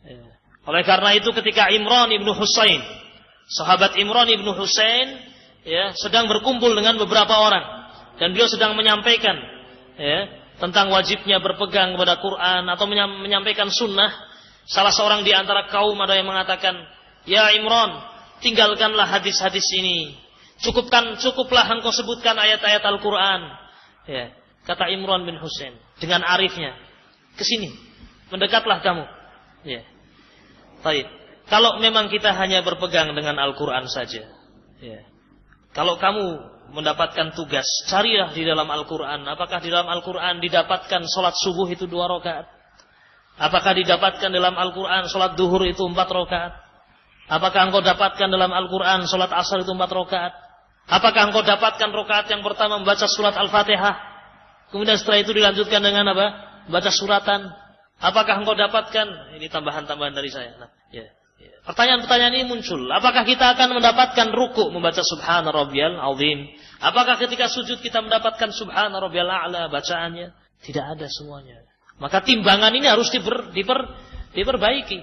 Ya. Oleh karena itu ketika Imran ibnu Husain, sahabat Imran ibnu Husain, ya, sedang berkumpul dengan beberapa orang dan beliau sedang menyampaikan, ya, tentang wajibnya berpegang kepada Quran atau menyampaikan sunnah. Salah seorang di antara kaum ada yang mengatakan, ya Imran, tinggalkanlah hadis-hadis ini. Cukuplah engkau sebutkan ayat-ayat Al-Quran. Ya, kata Imran bin Husain dengan arifnya, kesini, mendekatlah kamu. Ya. Baik. Kalau memang kita hanya berpegang dengan Al-Quran saja, ya. Kalau kamu mendapatkan tugas, carilah di dalam Al-Quran. Apakah di dalam Al-Quran didapatkan sholat subuh itu 2 rakaat? Apakah didapatkan dalam Al-Quran sholat duhur itu 4 rakaat? Apakah engkau dapatkan dalam Al-Quran sholat asar itu 4 rakaat? Apakah engkau dapatkan rakaat yang pertama membaca surat Al-Fatihah? Kemudian setelah itu dilanjutkan dengan apa? Baca suratan. Apakah engkau dapatkan? Ini tambahan-tambahan dari saya. Nah, ya. Pertanyaan-pertanyaan ini muncul. Apakah kita akan mendapatkan ruku membaca Subhana Rabbiyal Azim? Apakah ketika sujud kita mendapatkan Subhana Rabbiyal A'la bacaannya? Tidak ada semuanya. Maka timbangan ini harus diperbaiki.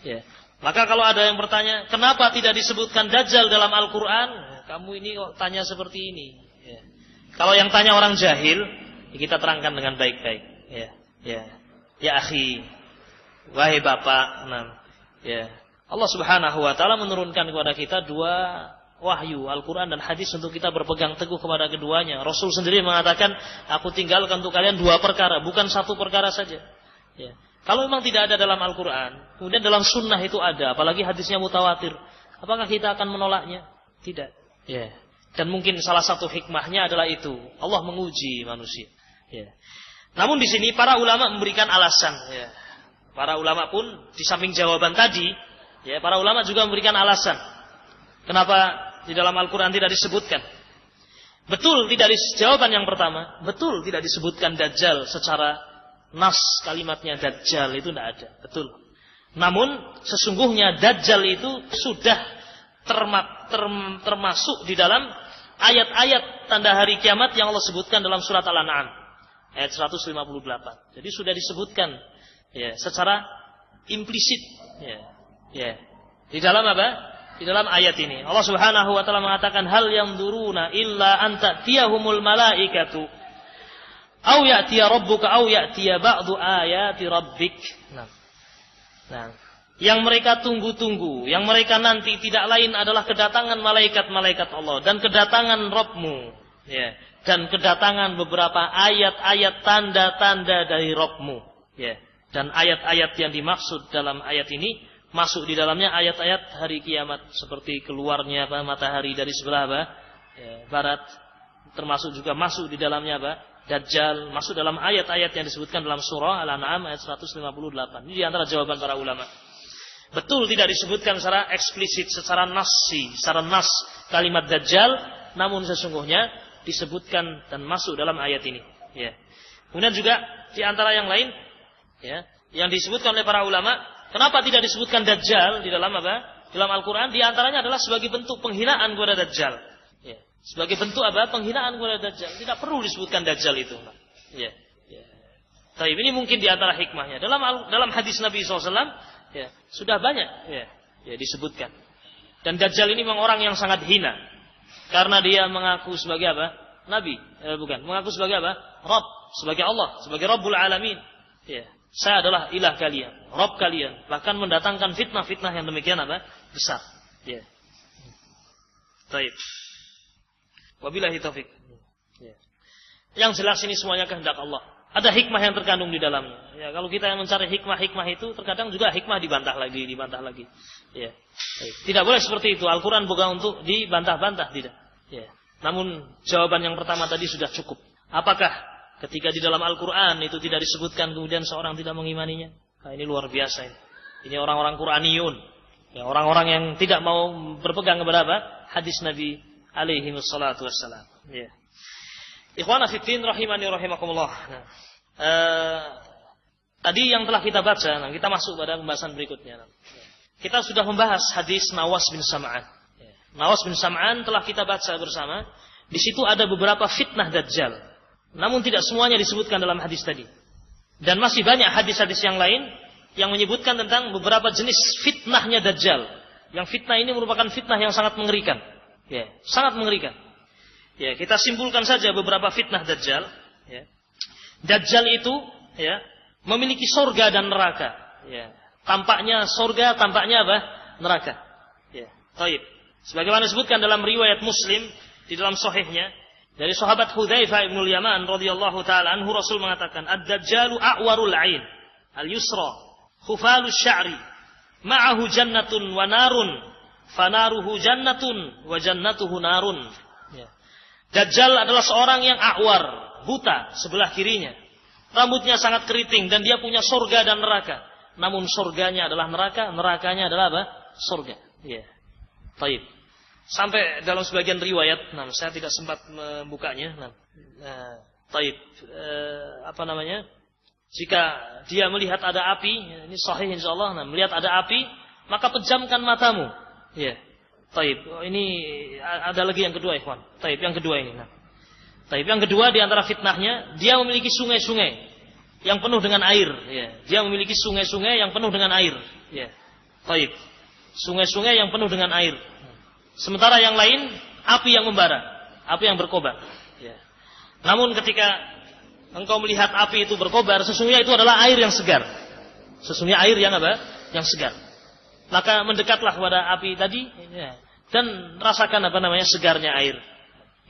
Ya. Maka kalau ada yang bertanya, kenapa tidak disebutkan Dajjal dalam Al-Quran? Kamu ini kok tanya seperti ini. Ya. Kalau yang tanya orang jahil, ya kita terangkan dengan baik-baik. Ya, ya. Ya akhi, wahai bapak, ya. Allah Subhanahu wa taala menurunkan kepada kita 2 wahyu, Al-Qur'an dan hadis untuk kita berpegang teguh kepada keduanya. Rasul sendiri mengatakan, aku tinggalkan untuk kalian 2 perkara, bukan 1 perkara saja. Ya. Kalau memang tidak ada dalam Al-Qur'an, kemudian dalam sunnah itu ada, apalagi hadisnya mutawatir, apakah kita akan menolaknya? Tidak. Ya. Dan mungkin salah satu hikmahnya adalah itu, Allah menguji manusia. Ya. Namun di sini para ulama memberikan alasan. Ya. Para ulama pun di samping jawaban tadi, ya, para ulama juga memberikan alasan. Kenapa di dalam Al-Quran tidak disebutkan? Betul tidak jawaban yang pertama. Betul tidak disebutkan Dajjal secara nas kalimatnya Dajjal itu tidak ada. Betul. Namun sesungguhnya Dajjal itu sudah termasuk di dalam ayat-ayat tanda hari kiamat yang Allah sebutkan dalam surat Al-An'am. Ayat 158. Jadi sudah disebutkan, ya, secara implisit, ya, ya. Di dalam apa? Di dalam ayat ini Allah Subhanahu wa taala mengatakan, hal yanzuruna illa an ta'tiyahumul malaikatu aw ya'tiya rabbuka aw ya'tiya ba'du ayati rabbik. Nah, yang mereka tunggu-tunggu, yang mereka nanti tidak lain adalah kedatangan malaikat-malaikat Allah dan kedatangan Rabbmu, ya. Dan kedatangan beberapa ayat-ayat tanda-tanda dari Rabbmu, ya. Dan ayat-ayat yang dimaksud dalam ayat ini masuk di dalamnya ayat-ayat hari kiamat, seperti keluarnya matahari dari sebelah ya, barat, termasuk juga masuk di dalamnya Dajjal, masuk dalam ayat-ayat yang disebutkan dalam surah Al-An'am ayat 158. Ini di antara jawaban para ulama. Betul tidak disebutkan secara eksplisit, secara nas kalimat Dajjal, namun sesungguhnya disebutkan dan masuk dalam ayat ini, ya. Kemudian juga di antara yang lain, ya, yang disebutkan oleh para ulama, kenapa tidak disebutkan Dajjal di dalam dalam Al-Quran? Di antaranya adalah sebagai bentuk penghinaan kepada Dajjal, ya. Sebagai bentuk penghinaan kepada Dajjal. Tidak perlu disebutkan Dajjal itu, ya. Ya. Tapi ini mungkin di antara hikmahnya. Dalam hadis Nabi SAW, ya, sudah banyak, ya, disebutkan. Dan Dajjal ini memang orang yang sangat hina. Karena dia mengaku sebagai Nabi, mengaku sebagai Rabb, sebagai Allah, sebagai Rabbul Alamin. Ya, saya adalah ilah kalian, Rabb kalian. Bahkan mendatangkan fitnah-fitnah yang demikian besar. Ya. Baik. Wabillahi taufik. Ya. Yang jelas ini semuanya kehendak Allah. Ada hikmah yang terkandung di dalamnya. Ya, kalau kita yang mencari hikmah itu terkadang juga hikmah dibantah lagi. Ya. Tidak boleh seperti itu. Al-Quran bukan untuk dibantah-bantah, tidak. Ya. Namun jawaban yang pertama tadi sudah cukup. Apakah ketika di dalam Al-Quran itu tidak disebutkan kemudian seorang tidak mengimaninya? Nah, ini luar biasa ini. Ini orang-orang Quraniyun. Ya, orang-orang yang tidak mau berpegang kepada apa? Hadis Nabi alaihi wassalatu wassalam. Ya. Ikhwana fiddin rahimani rahimakumullah. Nah, tadi yang telah kita baca, kita masuk pada pembahasan berikutnya. Kita sudah membahas hadis Nawas bin Sam'an. Nawas bin Sam'an telah kita baca bersama. Di situ ada beberapa fitnah Dajjal. Namun tidak semuanya disebutkan dalam hadis tadi. Dan masih banyak hadis-hadis yang lain yang menyebutkan tentang beberapa jenis fitnahnya Dajjal. Yang fitnah ini merupakan fitnah yang sangat mengerikan. Ya, sangat mengerikan. Ya, kita simpulkan saja beberapa fitnah Dajjal. Ya. Dajjal itu ya, memiliki surga dan neraka. Ya. Tampaknya surga, tampaknya apa? Neraka. Ya. Taib. Sebagaimana disebutkan dalam riwayat Muslim di dalam sahihnya dari sahabat Hudzaifah bin Yaman radhiyallahu taala anhu, Rasul mengatakan, "Ad-Dajjalu a'warul 'ain, al-yusra, khufalus sya'ri, ma'ahu jannatun wa narun, fanaruhu jannatun wa jannatuhu narun." Ya. Dajjal adalah seorang yang a'war, buta sebelah kirinya. Rambutnya sangat keriting dan dia punya surga dan neraka. Namun surganya adalah neraka, nerakanya adalah apa? Surga. Ya. Taib. Sampai dalam sebagian riwayat, saya tidak sempat membukanya. Taib. Apa namanya? Jika dia melihat ada api, ini sahih insyaallah, melihat ada api, maka pejamkan matamu. Ya. Taib. Ini ada lagi yang kedua, ikhwan. Taib, yang kedua ini. Taib, yang kedua di antara fitnahnya, dia memiliki sungai-sungai yang penuh dengan air. Ya. Dia memiliki sungai-sungai yang penuh dengan air. Ya. Taib. Sungai-sungai yang penuh dengan air. Sementara yang lain, api yang membara, api yang berkobar. Ya. Namun ketika engkau melihat api itu berkobar, sesungguhnya itu adalah air yang segar. Sesungguhnya air yang apa? Yang segar. Maka mendekatlah kepada api tadi ya, dan rasakan apa namanya segarnya air.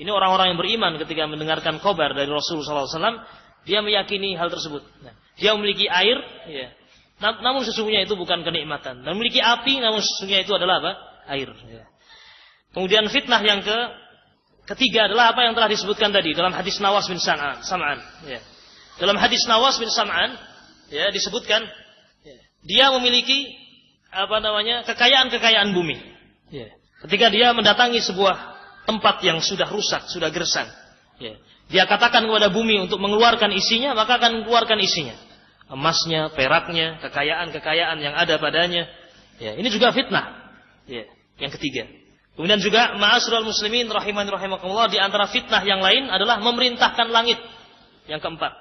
Ini orang-orang yang beriman ketika mendengarkan kabar dari Rasulullah SAW, dia meyakini hal tersebut. Nah, dia memiliki air, ya, namun sesungguhnya itu bukan kenikmatan. Dan memiliki api, namun sesungguhnya itu adalah apa? Air. Ya. Kemudian fitnah yang ketiga adalah apa yang telah disebutkan tadi dalam hadis Nawas bin Sam'an. Ya. Dalam hadis Nawas bin Sam'an, ya, disebutkan ya, dia memiliki apa namanya kekayaan bumi. Ya. Ketika dia mendatangi sebuah tempat yang sudah rusak, sudah gersang, ya, dia katakan kepada bumi untuk mengeluarkan isinya, maka akan mengeluarkan isinya, emasnya, peraknya, kekayaan yang ada padanya. Ya, ini juga fitnah. Ya, yang ketiga. Kemudian juga ma'asyiral muslimin rahimani rahimakumullah, di antara fitnah yang lain adalah memerintahkan langit. Yang keempat,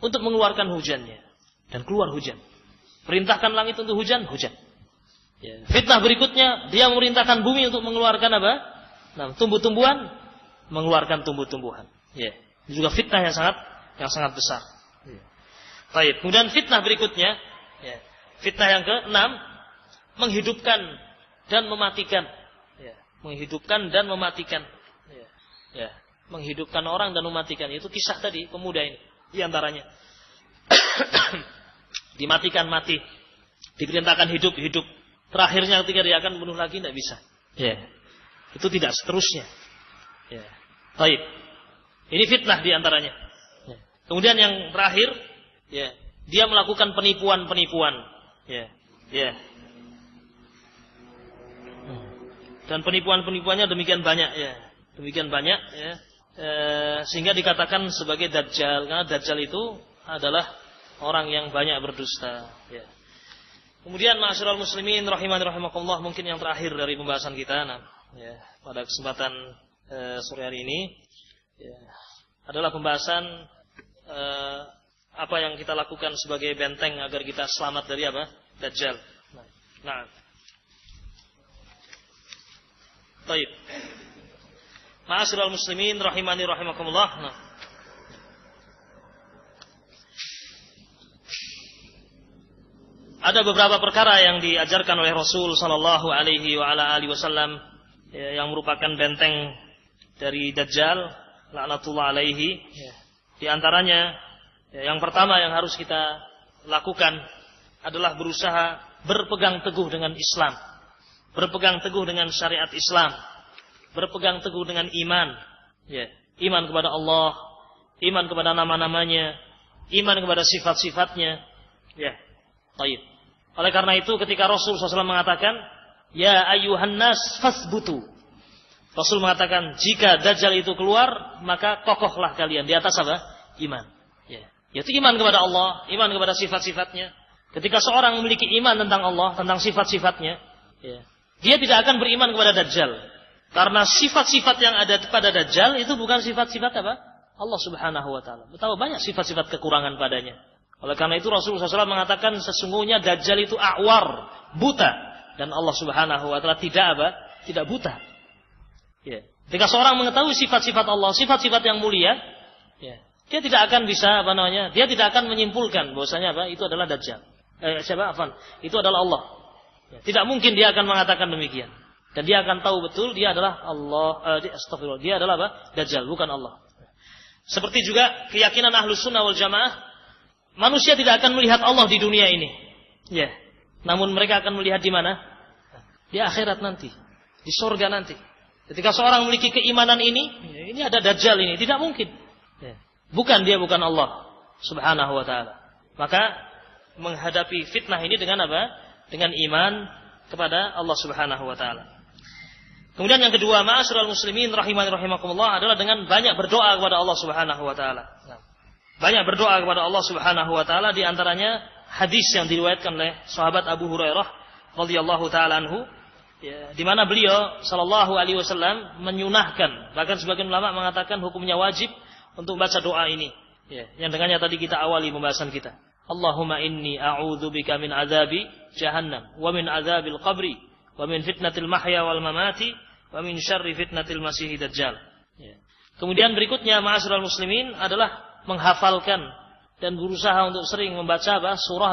untuk mengeluarkan hujannya dan keluar hujan. Perintahkan langit untuk hujan. Ya. Fitnah berikutnya, dia memerintahkan bumi untuk mengeluarkan apa? Nah, tumbuh-tumbuhan, mengeluarkan tumbuh-tumbuhan. Ya. Ini juga fitnah yang sangat besar. Ya. Baik. Kemudian fitnah berikutnya, ya. Fitnah yang ke-6, menghidupkan dan mematikan. Ya. Menghidupkan dan mematikan. Ya. Ya. Menghidupkan orang dan mematikan. Itu kisah tadi pemuda ini, di antaranya. Dimatikan mati, diperintahkan hidup. Terakhirnya ketika dia akan bunuh lagi tidak bisa. Ya. Itu tidak seterusnya. Ya. Baik. Ini fitnah di antaranya. Ya. Kemudian yang terakhir, ya, dia melakukan penipuan. Ya. Ya. Dan penipuannya demikian banyak, ya. Demikian banyak, ya. Sehingga dikatakan sebagai Dajjal, karena Dajjal itu adalah orang yang banyak berdusta. Ya. Kemudian ma'asyiral muslimin rahimani rahimakumullah, mungkin yang terakhir dari pembahasan kita ya, pada kesempatan sore hari ini ya, adalah pembahasan apa yang kita lakukan sebagai benteng agar kita selamat dari apa? Dajjal. Nah. Baik. Ma'asyiral muslimin rahimani rahimakumullah. Ada beberapa perkara yang diajarkan oleh Rasul sallallahu alaihi wa ala alihi wasallam yang merupakan benteng dari Dajjal laknatullah alaihi. Di antaranya yang pertama yang harus kita lakukan adalah berusaha berpegang teguh dengan Islam, berpegang teguh dengan syariat Islam, berpegang teguh dengan iman, iman kepada Allah, iman kepada nama-namanya, iman kepada sifat-sifatnya. Baik. Oleh karena itu ketika Rasul SAW mengatakan, ya ayyuhan nas fasbutu. Rasul mengatakan, jika Dajjal itu keluar, maka kokohlah kalian di atas apa? Iman. Yaitu iman kepada Allah, iman kepada sifat-sifatnya. Ketika seorang memiliki iman tentang Allah, tentang sifat-sifatnya, dia tidak akan beriman kepada Dajjal. Karena sifat-sifat yang ada pada Dajjal itu bukan sifat-sifat apa? Allah Subhanahu wa taala. Betapa banyak sifat-sifat kekurangan padanya. Oleh karena itu Rasulullah SAW mengatakan sesungguhnya Dajjal itu a'war, buta, dan Allah Subhanahu wa taala tidak buta. Ketika seorang mengetahui sifat-sifat Allah, sifat-sifat yang mulia, dia tidak akan bisa dia tidak akan menyimpulkan bahwasanya itu adalah Dajjal. Itu adalah Allah. Tidak mungkin dia akan mengatakan demikian. Dan dia akan tahu betul dia adalah Allah, astagfirullah, dia adalah Dajjal, bukan Allah. Seperti juga keyakinan Ahlus Sunnah wal Jamaah, manusia tidak akan melihat Allah di dunia ini. Namun mereka akan melihat di mana? Di akhirat nanti, di surga nanti. Ketika seorang memiliki keimanan ini ada Dajjal ini, tidak mungkin. Bukan Allah Subhanahu wa taala. Maka menghadapi fitnah ini dengan apa? Dengan iman kepada Allah Subhanahu wa taala. Kemudian yang kedua, ma'asyiral muslimin rahimani rahimakumullah, adalah dengan banyak berdoa kepada Allah Subhanahu wa taala. Banyak berdoa kepada Allah Subhanahu wa taala, di antaranya hadis yang diriwayatkan oleh sahabat Abu Hurairah radhiyallahu taala anhu, di mana beliau sallallahu alaihi wasallam menyunahkan, bahkan sebagian ulama mengatakan hukumnya wajib untuk membaca doa ini, yang dengannya tadi kita awali pembahasan kita. Allahumma inni a'udzubika min azabi jahannam wa min azabil qabri wa min fitnatil mahya wal mamati wa min syarri fitnatil masihid dajjal. Kemudian berikutnya ma'asyiral muslimin adalah menghafalkan dan berusaha untuk sering membaca surah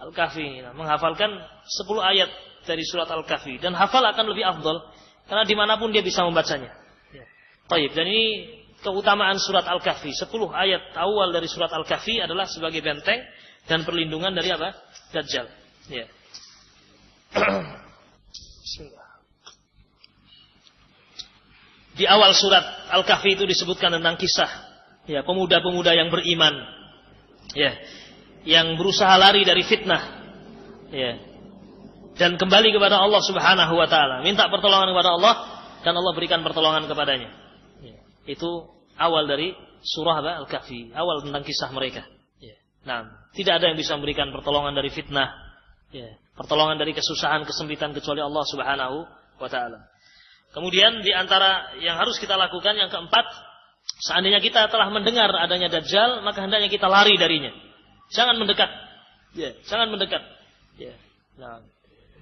Al-Kahfi. Menghafalkan 10 ayat dari surat Al-Kahfi, dan hafal akan lebih afdal karena dimanapun dia bisa membacanya. Baik, dan ini keutamaan surat Al-Kahfi. 10 ayat awal dari surat Al-Kahfi adalah sebagai benteng dan perlindungan dari apa? Dajjal. Bismillah. Di awal surat Al-Kahfi itu disebutkan tentang kisah pemuda-pemuda yang beriman, yang berusaha lari dari fitnah, dan kembali kepada Allah Subhanahu wa taala, minta pertolongan kepada Allah dan Allah berikan pertolongan kepadanya. Itu awal dari surah Al-Kahfi, awal tentang kisah mereka. Tidak ada yang bisa memberikan pertolongan dari fitnah, pertolongan dari kesusahan, kesempitan kecuali Allah Subhanahu wa taala. Kemudian di antara yang harus kita lakukan yang keempat, seandainya kita telah mendengar adanya Dajjal, maka hendaknya kita lari darinya. Jangan mendekat. Jangan mendekat.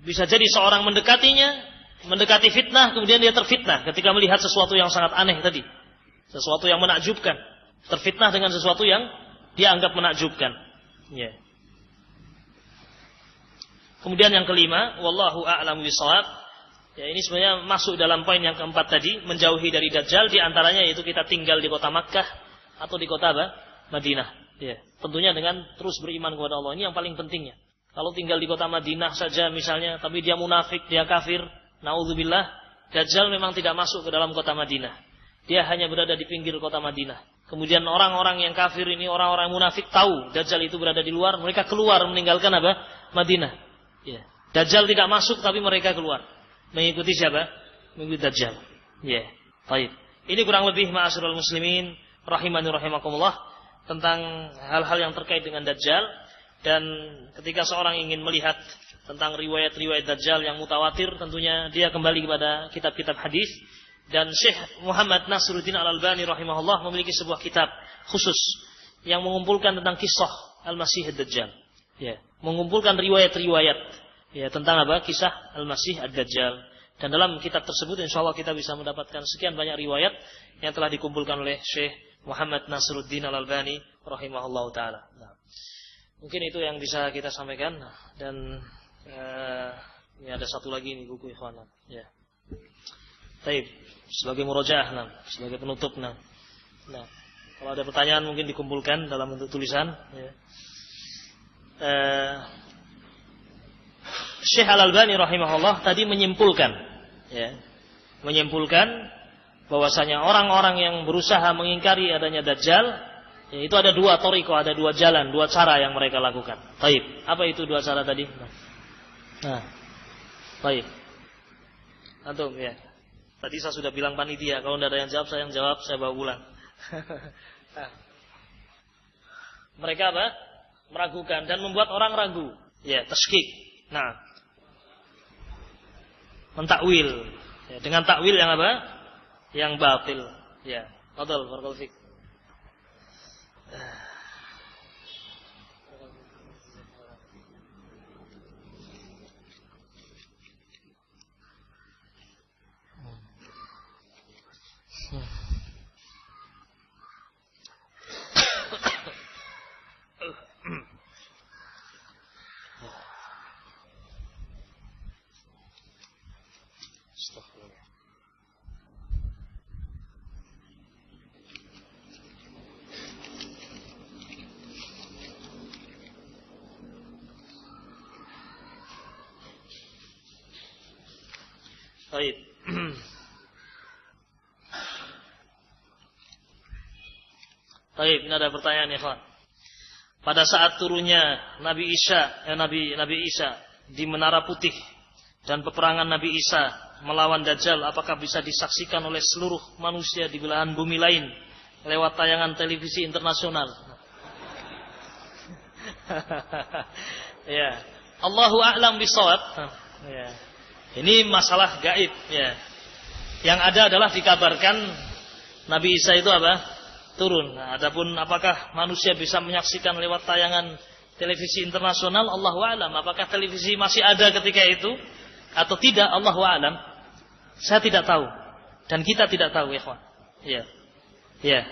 Bisa jadi seorang mendekati fitnah, kemudian dia terfitnah ketika melihat sesuatu yang sangat aneh tadi. Sesuatu yang menakjubkan, terfitnah dengan sesuatu yang dia anggap menakjubkan. Kemudian yang kelima, wallahu a'lamu bishawab. Ini sebenarnya masuk dalam poin yang keempat tadi, menjauhi dari Dajjal. Di antaranya yaitu kita tinggal di kota Makkah atau di kota Madinah. Tentunya dengan terus beriman kepada Allah. Ini yang paling pentingnya. Kalau tinggal di kota Madinah saja misalnya, tapi dia munafik, dia kafir, naudzubillah, Dajjal memang tidak masuk ke dalam kota Madinah. Dia hanya berada di pinggir kota Madinah. Kemudian orang-orang yang kafir ini, orang-orang munafik tahu Dajjal itu berada di luar, mereka keluar meninggalkan Madinah. Dajjal tidak masuk tapi mereka keluar. Mengikuti siapa? Mengikuti Dajjal. Baik. Ini kurang lebih ma'asyiral muslimin rahimani rahimakumullah tentang hal-hal yang terkait dengan Dajjal. Dan ketika seorang ingin melihat tentang riwayat-riwayat Dajjal yang mutawatir, tentunya dia kembali kepada kitab-kitab hadis. Dan Syekh Muhammad Nasruddin Al-Albani rahimahullah memiliki sebuah kitab khusus yang mengumpulkan tentang kisah Al-Masih Ad-Dajjal. Mengumpulkan riwayat-riwayat tentang kisah Al-Masih Ad-Dajjal. Dan dalam kitab tersebut insyaallah kita bisa mendapatkan sekian banyak riwayat yang telah dikumpulkan oleh Syekh Muhammad Nasruddin Al-Albani rahimahullah taala. Mungkin itu yang bisa kita sampaikan. Dan ini ada satu lagi nih buku ikhwan. Baik, sebagai murojaah, nah, sebagai penutup, nah. Kalau ada pertanyaan mungkin dikumpulkan dalam bentuk tulisan. Ya. Syekh Al-Albani rahimahullah tadi menyimpulkan, ya, bahwasanya orang-orang yang berusaha mengingkari adanya Dajjal, ya, itu ada dua thariqah, ada dua jalan, dua cara yang mereka lakukan. Baik, apa itu dua cara tadi? Baik. Antum, ya. Tadi saya sudah bilang panitia, kalau tidak ada yang jawab, saya bawa pulang. Mereka apa? Meragukan dan membuat orang ragu. Ya, tashkik. Nah, mentakwil. Ya, dengan takwil yang apa? Yang batil. Ya, fadhal barakallahu fik. Baik. Baik, ini ada pertanyaan ya, Pak. Pada saat turunnya Nabi Isa di Menara Putih dan peperangan Nabi Isa melawan Dajjal, apakah bisa disaksikan oleh seluruh manusia di belahan bumi lain lewat tayangan televisi internasional? Ya, Allahu a'lam bishawab. Ya. Ini masalah gaib, ya. Yang ada adalah dikabarkan Nabi Isa itu apa? Turun. Nah, adapun apakah manusia bisa menyaksikan lewat tayangan televisi internasional, Allahu a'lam. Apakah televisi masih ada ketika itu atau tidak, Allahu a'lam. Saya tidak tahu dan kita tidak tahu, ikhwan. Ya. Ya.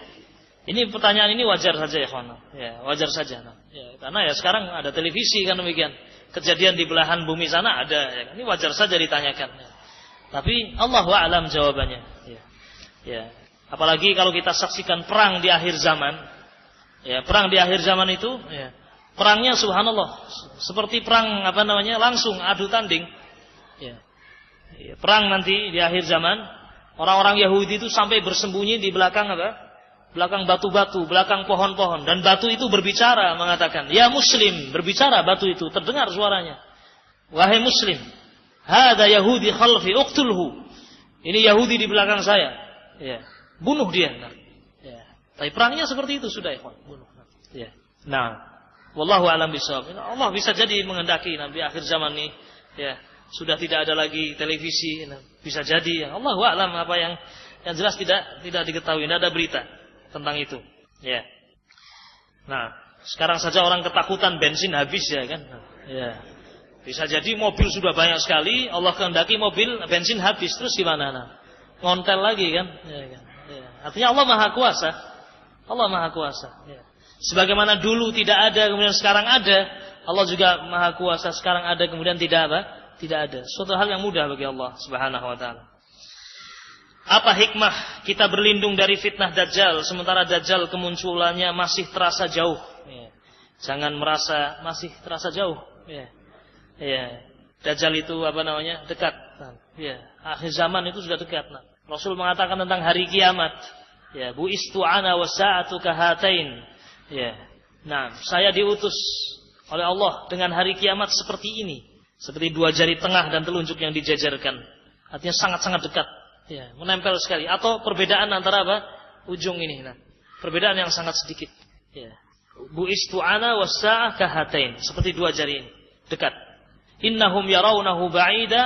Ini pertanyaan ini wajar saja, ikhwan. Ya, wajar saja. Ya, karena ya sekarang ada televisi kan demikian. Kejadian di belahan bumi sana ada, ya. Ini wajar saja ditanyakan. Ya. Tapi Allahu a'lam jawabannya. Ya. Ya. Apalagi kalau kita saksikan perang di akhir zaman. Ya, perang di akhir zaman itu, ya. Perangnya subhanallah seperti perang langsung adu tanding. Ya. Ya, perang nanti di akhir zaman, orang-orang Yahudi itu sampai bersembunyi di belakang belakang batu-batu, belakang pohon-pohon, dan batu itu berbicara mengatakan, "Ya Muslim," berbicara batu itu, terdengar suaranya. "Wahai Muslim, hada Yahudi khalfi, uqtulhu." Ini Yahudi di belakang saya. Ya, bunuh dia. Nah, ya. Tapi perangnya seperti itu sudah, ikhwan, bunuh. Ya. Nah, wallahu a'lam bishawab. Allah bisa jadi menghendaki nanti akhir zaman ini, ya, sudah tidak ada lagi televisi, bisa jadi. Allahu a'lam, apa yang jelas tidak diketahui, tidak ada berita tentang itu. Ya. Nah, sekarang saja orang ketakutan bensin habis, ya kan? Ya. Bisa jadi mobil sudah banyak sekali, Allah kehendaki bensin habis, terus gimana? Nah, ngontel lagi kan? Ya, kan? Ya. Artinya Allah Maha Kuasa. Allah Maha Kuasa. Ya. Sebagaimana dulu tidak ada, kemudian sekarang ada, Allah juga Maha Kuasa. Sekarang ada, kemudian tidak ada. Suatu hal yang mudah bagi Allah Subhanahu wa taala. Apa hikmah kita berlindung dari fitnah Dajjal sementara Dajjal kemunculannya masih terasa jauh? Ya. Jangan merasa masih terasa jauh. Ya. Ya. Dajjal itu dekat. Ya. Akhir zaman itu sudah dekat. Nah. Rasul mengatakan tentang hari kiamat. Ya. Bu'istu ana wasa'atu kahatain. Ya. Nah, saya diutus oleh Allah dengan hari kiamat seperti ini, seperti dua jari tengah dan telunjuk yang dijajarkan. Artinya sangat-sangat dekat. Ya, menempel sekali. Atau perbedaan antara ujung ini. Nah, perbedaan yang sangat sedikit. Ya. Bu'istu ana wasa'ah kahatain. Seperti dua jari ini. Dekat. Innahum yarawnahu ba'ida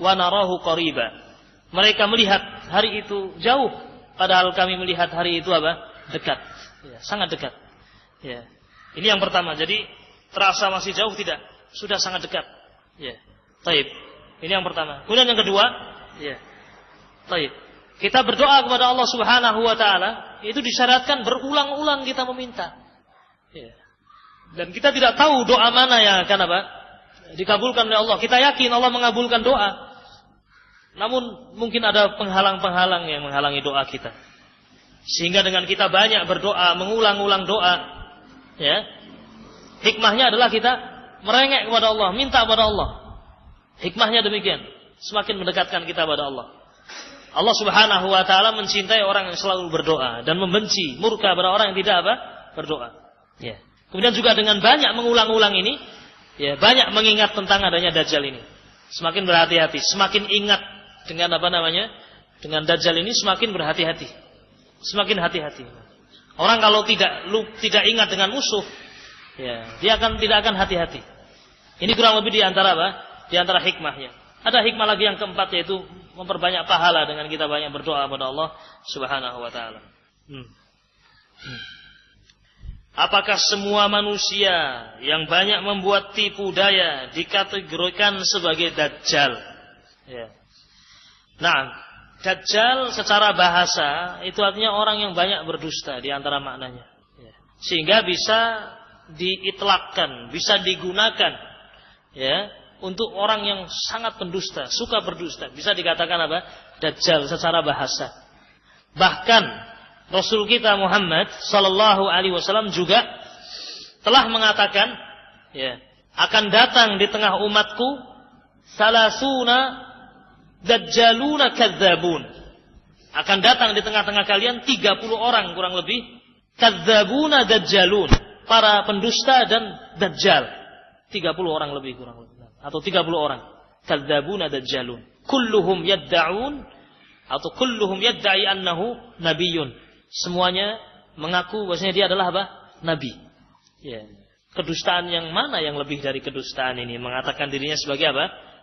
wa narahu qariba. Mereka melihat hari itu jauh. Padahal kami melihat hari itu dekat. Ya, sangat dekat. Ya. Ini yang pertama. Jadi terasa masih jauh tidak. Sudah sangat dekat. Ya. Taib. Ini yang pertama. Kemudian yang kedua. Ya. Baik. Kita berdoa kepada Allah Subhanahu wa taala, itu disyaratkan berulang-ulang kita meminta. Ya. Dan kita tidak tahu doa mana yang akan dikabulkan oleh Allah. Kita yakin Allah mengabulkan doa. Namun mungkin ada penghalang-penghalang yang menghalangi doa kita. Sehingga dengan kita banyak berdoa, mengulang-ulang doa, ya, hikmahnya adalah kita merengek kepada Allah, minta kepada Allah. Hikmahnya demikian, semakin mendekatkan kita kepada Allah. Allah Subhanahu wa taala mencintai orang yang selalu berdoa dan membenci, murka pada orang yang tidak berdoa. Ya. Kemudian juga dengan banyak mengulang-ulang ini, ya, banyak mengingat tentang adanya Dajjal ini. Semakin berhati-hati, semakin ingat dengan dengan Dajjal ini semakin berhati-hati. Semakin hati-hati. Orang kalau tidak ingat dengan musuh, ya, dia tidak akan hati-hati. Ini kurang lebih di antara Di antara hikmahnya. Ada hikmah lagi yang keempat, yaitu memperbanyak pahala dengan kita banyak berdoa kepada Allah Subhanahu wa taala. Apakah semua manusia yang banyak membuat tipu daya dikategorikan sebagai Dajjal? Ya. Nah, Dajjal secara bahasa itu artinya orang yang banyak berdusta di antara maknanya. Ya. Sehingga bisa diitlakkan, bisa digunakan, ya, untuk orang yang sangat pendusta, suka berdusta. Bisa dikatakan Dajjal secara bahasa. Bahkan Rasul kita Muhammad sallallahu alaihi wasallam juga telah mengatakan, ya, akan datang di tengah umatku salasuna dajjaluna kadzabun. Akan datang di tengah-tengah kalian 30 orang kurang lebih kadzabuna dajjalun, para pendusta dan dajjal. 30 orang lebih kurang lebih, atau 30 orang kadzabuna dajjalun. Kulluhum yad'un atau kulluhum yad'i annahu nabiyyun. Semuanya mengaku bahwasanya dia adalah nabi. Ya. Kedustaan yang mana yang lebih dari kedustaan ini? Mengatakan dirinya sebagai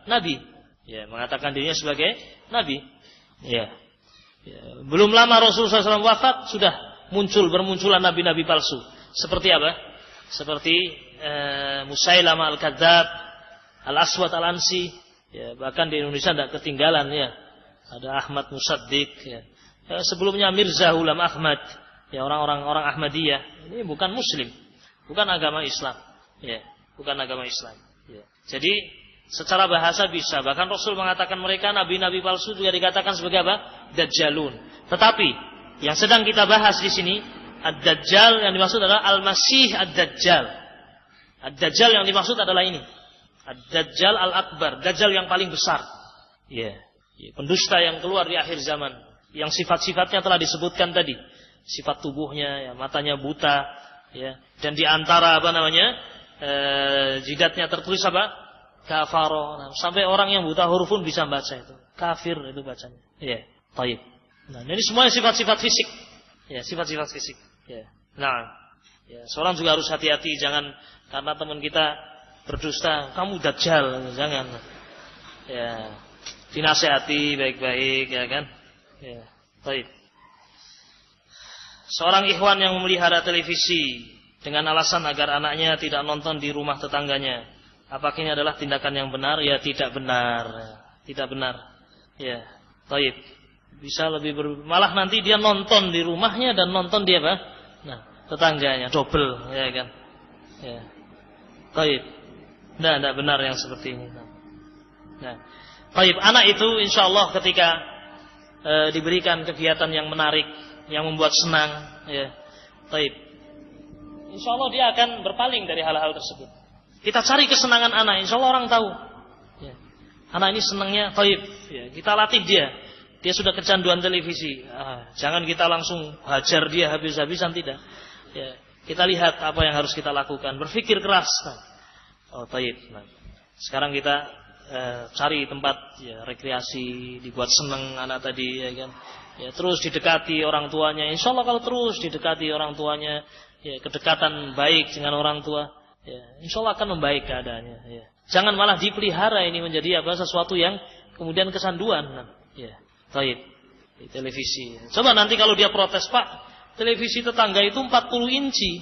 nabi. Ya, mengatakan dirinya sebagai nabi. Ya. Ya. Belum lama Rasulullah SAW wafat, sudah bermunculan nabi-nabi palsu. Seperti Seperti Musailamah al-Kadzab, Al-Aswad al-Ansi. Ya, bahkan di Indonesia tidak ketinggalan, ya. Ada Ahmad Musaddiq, ya. Sebelumnya Mirza Ghulam Ahmad, ya, orang Ahmadiyah. Ini bukan Muslim, bukan agama Islam, ya, bukan agama Islam. Ya. Jadi secara bahasa bisa, bahkan Rasul mengatakan mereka nabi-nabi palsu juga dikatakan sebagai Dajjalun. Tetapi yang sedang kita bahas di sini, Ad-Dajjal yang dimaksud adalah Al-Masih Ad-Dajjal. Ad-Dajjal yang dimaksud adalah ini, Ad-Dajjal Al-Akbar, Dajjal yang paling besar. Ya, pendusta yang keluar di akhir zaman, yang sifat-sifatnya telah disebutkan tadi. Sifat tubuhnya, ya, matanya buta, ya, dan di antara jidatnya tertulis kafaro. Nah, sampai orang yang buta huruf pun bisa baca itu. Kafir itu bacanya. Ya, taib. Nah, ini semuanya sifat-sifat fisik. Ya, sifat-sifat fisik. Ya. Nah, ya, seorang juga harus hati-hati, jangan karena teman kita berdusta, kamu Dajjal, jangan. Ya, dinasihati baik-baik, ya kan? Ya, baik. Seorang ikhwan yang memelihara televisi dengan alasan agar anaknya tidak nonton di rumah tetangganya, apakah ini adalah tindakan yang benar? Ya, tidak benar. Tidak benar. Ya, baik. Bisa malah nanti dia nonton di rumahnya dan nonton dia tetangganya, double, ya kan? Ya. Baik. Tidak benar yang seperti ini. Nah, baik, anak itu insyaallah ketika diberikan kegiatan yang menarik, yang membuat senang, ya. Baik. Insyaallah dia akan berpaling dari hal-hal tersebut. Kita cari kesenangan anak, insyaallah orang tahu. Ya. Anak ini senangnya baik, ya. Kita latih dia. Dia sudah kecanduan televisi. Jangan kita langsung hajar dia habis-habisan, tidak. Ya. Kita lihat apa yang harus kita lakukan. Berpikir keras. Oh, baik. Nah, sekarang kita cari tempat, ya, rekreasi, dibuat senang anak tadi, ya kan. Ya, terus didekati orang tuanya. Insyaallah kalau terus didekati orang tuanya, ya, kedekatan baik dengan orang tua, ya, insyaallah akan membaik keadaannya. Ya. Jangan malah dipelihara ini menjadi sesuatu yang kemudian kesanduan. Nah, ya, baik. Di televisi. Coba nanti kalau dia protes, Pak, televisi tetangga itu 40 inci.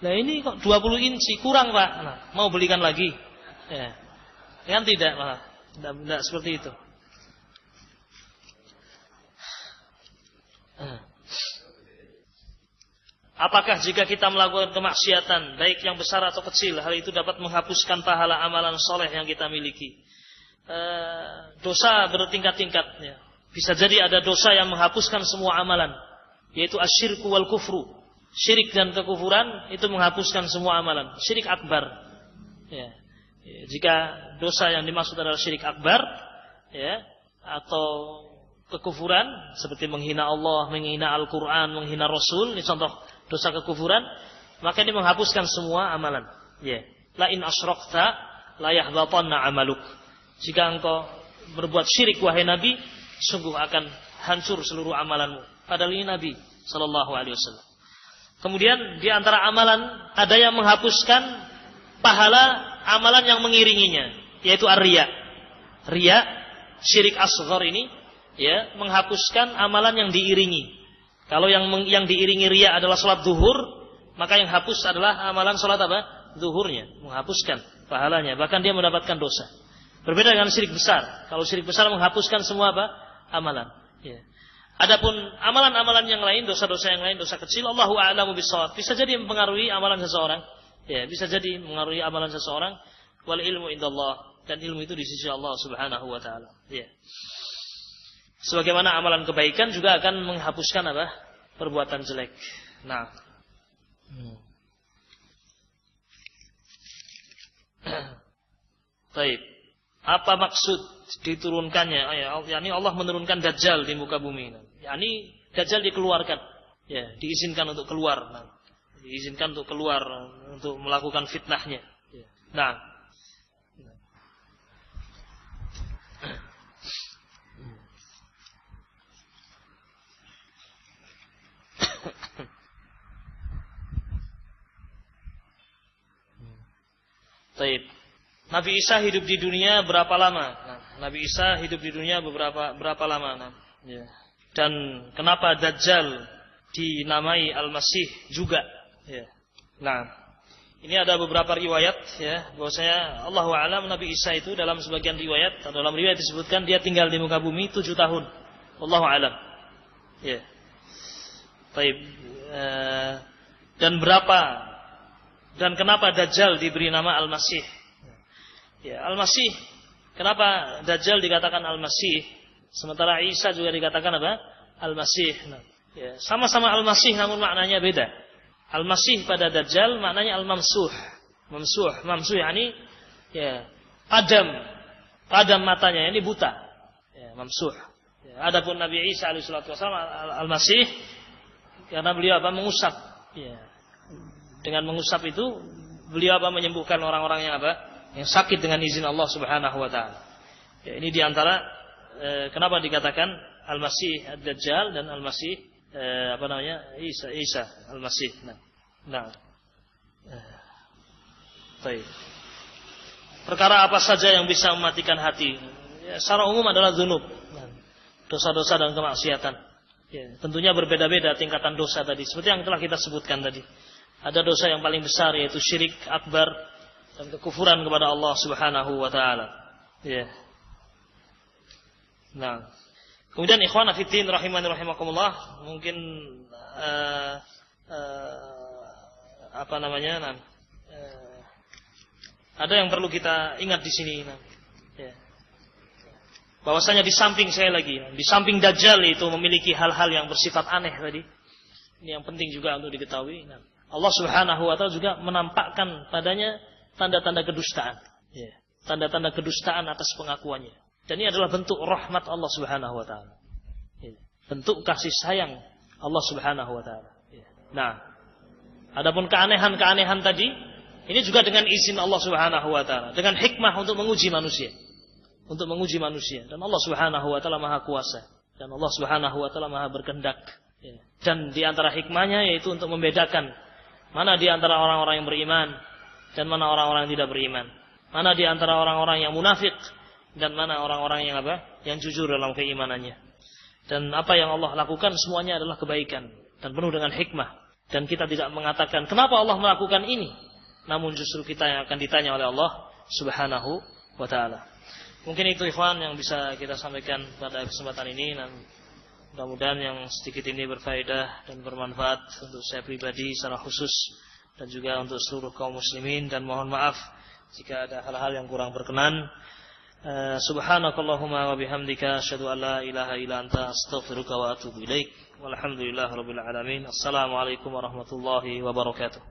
Nah ini kok 20 inci kurang, Pak. Nah, mau belikan lagi? Ya. Kan tidak, malah. Tidak seperti itu. Apakah jika kita melakukan kemaksiatan, baik yang besar atau kecil, hal itu dapat menghapuskan pahala amalan soleh yang kita miliki? dosa bertingkat-tingkat. Bisa jadi ada dosa yang menghapuskan semua amalan, yaitu asyirku wal kufru. Syirik dan kekufuran itu menghapuskan semua amalan. Syirik akbar. Ya. Jika dosa yang dimaksud adalah syirik akbar, ya, atau kekufuran seperti menghina Allah, menghina Al-Quran, menghina Rasul, ini contoh dosa kekufuran, maka ini menghapuskan semua amalan. Ya. La in asyrakta la yahbatanna amaluk. Jika engkau berbuat syirik wahai Nabi, sungguh akan hancur seluruh amalanmu. Padahal ini Nabi sallallahu alaihi wasallam. Kemudian di antara amalan ada yang menghapuskan pahala amalan yang mengiringinya, yaitu ar-riya. Riya, syirik asghar ini, ya, menghapuskan amalan yang diiringi. Kalau yang diiringi riya adalah salat zuhur, maka yang hapus adalah amalan salat apa? Zuhurnya, menghapuskan pahalanya, bahkan dia mendapatkan dosa. Berbeda dengan syirik besar. Kalau syirik besar menghapuskan semua apa? Amalan. Ya. Adapun amalan-amalan yang lain, dosa-dosa yang lain, dosa kecil, Allahu a'lamu bissawab, bisa jadi mempengaruhi amalan seseorang. Ya, bisa jadi mengaruhi amalan seseorang. Wal ilmu indallah, dan ilmu itu di sisi Allah Subhanahu wa taala. Ya. Sebagaimana amalan kebaikan juga akan menghapuskan apa? Perbuatan jelek. Nah. Baik. Apa maksud diturunkannya? Yani Allah menurunkan Dajjal di muka bumi. Yani Dajjal dikeluarkan. Ya, diizinkan untuk keluar. Diizinkan untuk keluar untuk melakukan fitnahnya. Nah. Baik. Nabi Isa hidup di dunia berapa lama? Nah, Nabi Isa hidup di dunia berapa lama? Nah, ya. Dan kenapa Dajjal dinamai Al-Masih juga? Ya. Nah, ini ada beberapa riwayat, ya, bahwasanya Allahu a'lam Nabi Isa itu dalam sebagian riwayat, dalam riwayat disebutkan dia tinggal di muka bumi 7 tahun. Allahu a'lam. Ya. Baik. Dan kenapa Dajjal diberi nama Al-Masih? Ya, Al-Masih. Kenapa Dajjal dikatakan Al-Masih? Sementara Isa juga dikatakan apa? Al-Masih. Nah, ya, sama-sama Al-Masih namun maknanya beda. Al-Masih pada Dajjal maknanya Al-Mamsuh. Mamsuh yani ya, padam matanya, ini buta. Ya, mamsuh. Ya, adapun Nabi Isa alaihi salatu wasallam Al-Masih karena beliau apa? Mengusap. Ya. Dengan mengusap itu beliau apa? Menyembuhkan orang-orang yang apa? Yang sakit dengan izin Allah Subhanahu wa taala. Ya, ini diantara kenapa dikatakan Al-Masih Ad-Dajjal dan Al-Masih Isa Al-Masih. Nah. Baik. Perkara apa saja yang bisa mematikan hati? Ya, secara umum adalah dzunub. Dosa-dosa dan kemaksiatan. Ya, tentunya berbeda-beda tingkatan dosa tadi. Seperti yang telah kita sebutkan tadi. Ada dosa yang paling besar yaitu syirik akbar dan kekufuran kepada Allah Subhanahu wa taala. Ya. Nah. Kemudian ikhwan fillah rahimani rahimakumullah, mungkin ada yang perlu kita ingat di sini. Ya. Bahwasanya di samping Dajjal itu memiliki hal-hal yang bersifat aneh tadi. Ini yang penting juga untuk diketahui. Allah Subhanahu wa taala juga menampakkan padanya tanda-tanda kedustaan, ya. Tanda-tanda kedustaan atas pengakuannya. Dan ini adalah bentuk rahmat Allah Subhanahu wa taala. Ya. Bentuk kasih sayang Allah Subhanahu wa taala. Ya. Nah, adapun keanehan-keanehan tadi, ini juga dengan izin Allah Subhanahu wa taala, dengan hikmah untuk menguji manusia. Dan Allah Subhanahu wa taala Maha Kuasa, dan Allah Subhanahu wa taala Maha berkehendak. Ya. Dan di antara hikmahnya yaitu untuk membedakan mana di antara orang-orang yang beriman dan mana orang-orang yang tidak beriman. Mana di antara orang-orang yang munafik dan mana orang-orang yang yang jujur dalam keimanannya. Dan apa yang Allah lakukan semuanya adalah kebaikan dan penuh dengan hikmah. Dan kita tidak mengatakan kenapa Allah melakukan ini, namun justru kita yang akan ditanya oleh Allah Subhanahu wa taala. Mungkin itu ikhwan yang bisa kita sampaikan pada kesempatan ini, dan mudah-mudahan yang sedikit ini berfaedah dan bermanfaat untuk saya pribadi secara khusus dan juga untuk seluruh kaum muslimin, dan mohon maaf jika ada hal-hal yang kurang berkenan. Subhanakallahumma wa bihamdika asyhadu an la ilaha illa anta astaghfiruka wa atubu ilaik. Walhamdulillahirabbil alamin. Assalamualaikum warahmatullahi wabarakatuh.